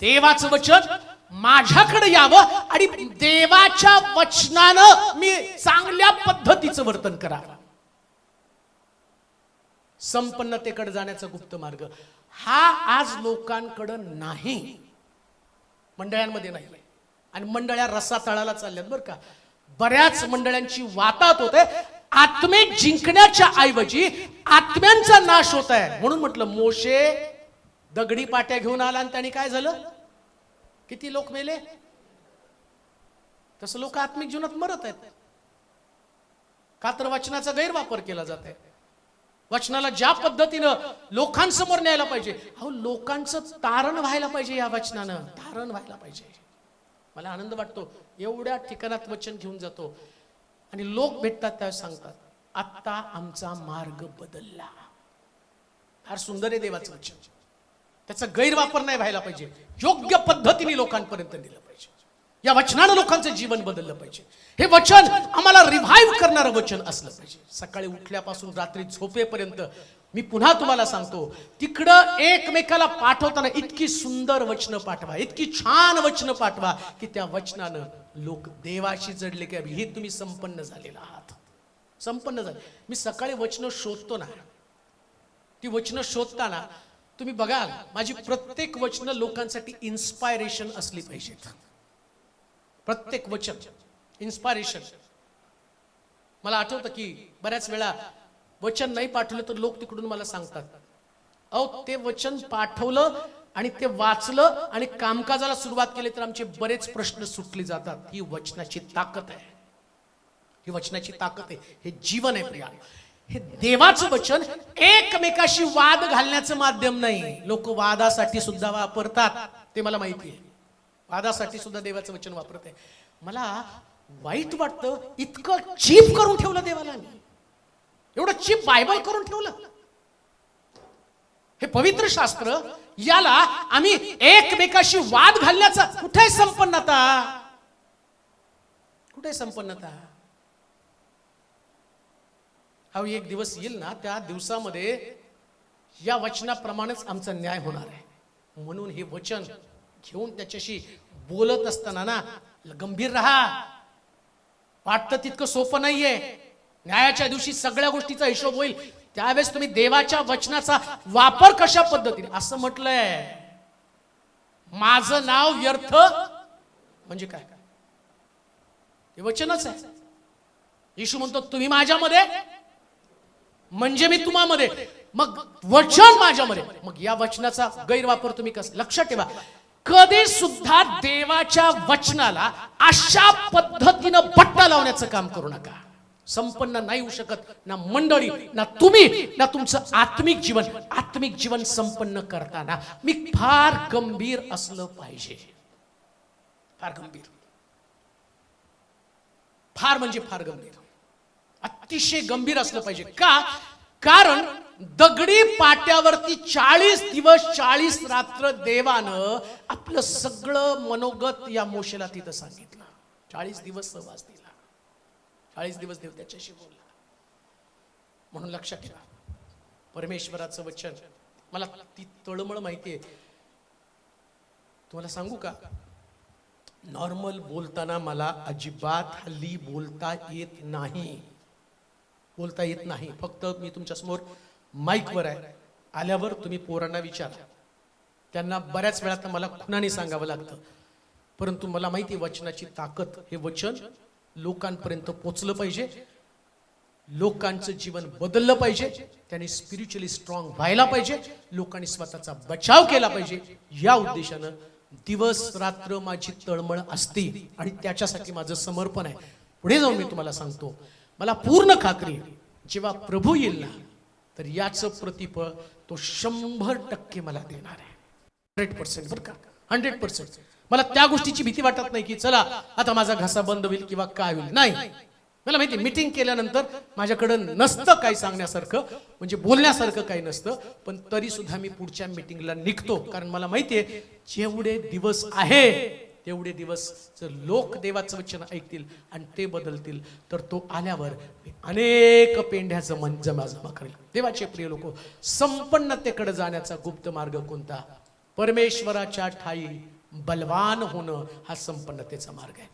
देवाचं वचन माझ्याकडे यावं आणि देवाच्या वचनानं मी चांगल्या पद्धतीचं वर्तन करावं. संपन्नतेकडे जाण्याचा गुप्त मार्ग हा आज लोकांकडे नाही, मंडळांमध्ये नाही. आणि मंडळ्या रस्सा तळाला चालल्यात बरं का. बऱ्याच मंडळांची वाताहत होते. आत्मिक जिंकण्याच्या ऐवजी आत्म्यांचा नाश होत आहे. म्हणून म्हटलं, मोशे दगडी पाट्या घेऊन आला आणि त्याने काय झालं? किती लोक मेले? तसं लोक आत्मिक जीवनात मरत आहेत. का तर वचनाचा गैरवापर केला जात आहे. वचनाला ज्या पद्धतीनं लोकांसमोर न्यायला पाहिजे, अहो लोकांचं तारण व्हायला पाहिजे. या वचनानं तारण व्हायला पाहिजे. मला आनंद वाटतो, एवढ्या ठिकाणात वचन घेऊन जातो आणि लोक भेटतात त्यावेळेस सांगतात, आता आमचा मार्ग बदलला. फार सुंदर आहे देवाचं वचन. त्याचा गैरवापर नाही व्हायला पाहिजे. योग्य पद्धतीने लोकांपर्यंत नेलं पाहिजे. या वचनानं लोकांचं जीवन बदललं पाहिजे. हे वचन आम्हाला रिव्हाइव्ह करणारं वचन असलं पाहिजे. सकाळी उठल्यापासून रात्री झोपेपर्यंत मी पुन्हा तुम्हाला सांगतो, तिकडं एकमेकाला पाठवताना इतकी सुंदर वचनं पाठवा, इतकी छान वचनं पाठवा की त्या वचनानं लोक देवाशी जडले की हे तुम्ही संपन्न झालेला आहात. संपन्न झाले. मी सकाळी वचनं शोधतो ना, ती वचनं शोधताना तुम्ही बघाल माझी प्रत्येक वचनं लोकांसाठी इन्स्पायरेशन असली पाहिजेत. प्रत्येक वचन इन्स्पायरेशन. मला आठवतं की बऱ्याच वेळा वचन नाही पाठवलं तर लोक तिकडून मला सांगतात, अहो ते वचन पाठवलं आणि ते वाचलं आणि कामकाजाला सुरुवात केली तर आमचे बरेच प्रश्न सुटले जातात. ही वचनाची ताकद आहे. ही वचनाची ताकद आहे. हे जीवन आहे प्रिया. हे देवाचं वचन एकमेकाशी वाद घालण्याचं माध्यम नाही. लोक वादासाठी सुद्धा वापरतात, ते मला माहिती आहे. वादासाठी सुद्धा देवाचं वचन वापरत आहे. मला वाईट वाटतं, इतकं चीप करून ठेवलं देवाला. मी एवढं चीप बायबल करून ठेवलं. हे पवित्र शास्त्र, याला आम्ही एकमेकाशी वाद घालण्याचा कुठे संपन्नता, कुठे संपन्नता. हा एक दिवस येईल ना, त्या दिवसामध्ये या वचनाप्रमाणेच आमचा न्याय होणार आहे. म्हणून हे वचन घेऊन त्याच्याशी बोलत असताना ना गंभीर राहा. वाटतं तितकं सोपं नाहीये. न्यायाच्या दिवशी सगळ्या गोष्टीचा हिशोब होईल. त्यावेळेस तुम्ही देवाच्या वचनाचा वापर कशा पद्धतीने, असं म्हटलंय, माझं नाव व्यर्थ म्हणजे काय, हे वचनच आहे. येशू म्हणतो तुम्ही माझ्यामध्ये म्हणजे मी तुम्हामध्ये, मग वचन माझ्यामध्ये. मग या वचनाचा गैरवापर तुम्ही कसं, लक्षात ठेवा, कधी सुद्धा देवाच्या वचनाला अशा पद्धतीनं बट्टा लावण्याचं काम करू नका. संपन्न नाही होऊ शकत ना मंडळी, ना तुम्ही, ना तुमचं आत्मिक जीवन. आत्मिक जीवन संपन्न करताना मी फार गंभीर असलं पाहिजे. फार गंभीर, फार म्हणजे फार गंभीर, अतिशय गंभीर असलं पाहिजे. का? कारण दगडी पाट्यावरती 40 दिवस 40 रात्र देवानं आपलं सगळं मनोगत या मोशेला तिथं सांगितलं. 40 दिवस सहवास दिला. 40 दिवस देव त्याच्याशी बोलला. म्हणून लक्षात ठेवा, परमेश्वराचं वचन, मला ती तळमळ माहितीये. तुम्हाला सांगू का, नॉर्मल बोलताना मला अजिबात हल्ली बोलता येत नाही. बोलता येत नाही. फक्त मी तुमच्या समोर माईकवर आहे. आल्यावर तुम्ही पोरांना विचारा. त्यांना बऱ्याच वेळा तर मला खुनाने सांगावं लागतं. परंतु मला माहिती वचनाची ताकद, हे वचन लोकांपर्यंत पोचलं पाहिजे. लोकांचं जीवन बदललं पाहिजे. त्यांनी स्पिरिच्युअली स्ट्रॉंग व्हायला पाहिजे. लोकांनी स्वतःचा बचाव केला पाहिजे. या उद्देशानं दिवस रात्र माझी तळमळ असते आणि त्याच्यासाठी माझं समर्पण आहे. पुढे जाऊन मी तुम्हाला सांगतो, मला पूर्ण खात्री आहे, जेव्हा प्रभू येईल ना, तर याचं प्रतिफळ तो 100% मला देणार आहे. 100%, बरं का, 100%. मला त्या गोष्टीची भीती वाटत नाही की चला आता माझा घसा बंद होईल किंवा काय होईल. नाही, मला माहिती, मीटिंग केल्यानंतर माझ्याकडं नसतं काही सांगण्यासारखं, म्हणजे बोलण्यासारखं काही नसतं. पण तरी सुद्धा मी पुढच्या मीटिंगला निघतो. कारण मला माहिती आहे, जेवढे दिवस आहे तेवढे दिवस जर लोक देवाचं वचन ऐकतील आणि ते बदलतील, तर तो आल्यावर अनेक पेंढ्याचं मन जमा करेल. देवाचे प्रिय लोक, संपन्नतेकडे जाण्याचा गुप्त मार्ग कोणता? परमेश्वराच्या ठाई बलवान होणं हा संपन्नतेचा मार्ग आहे.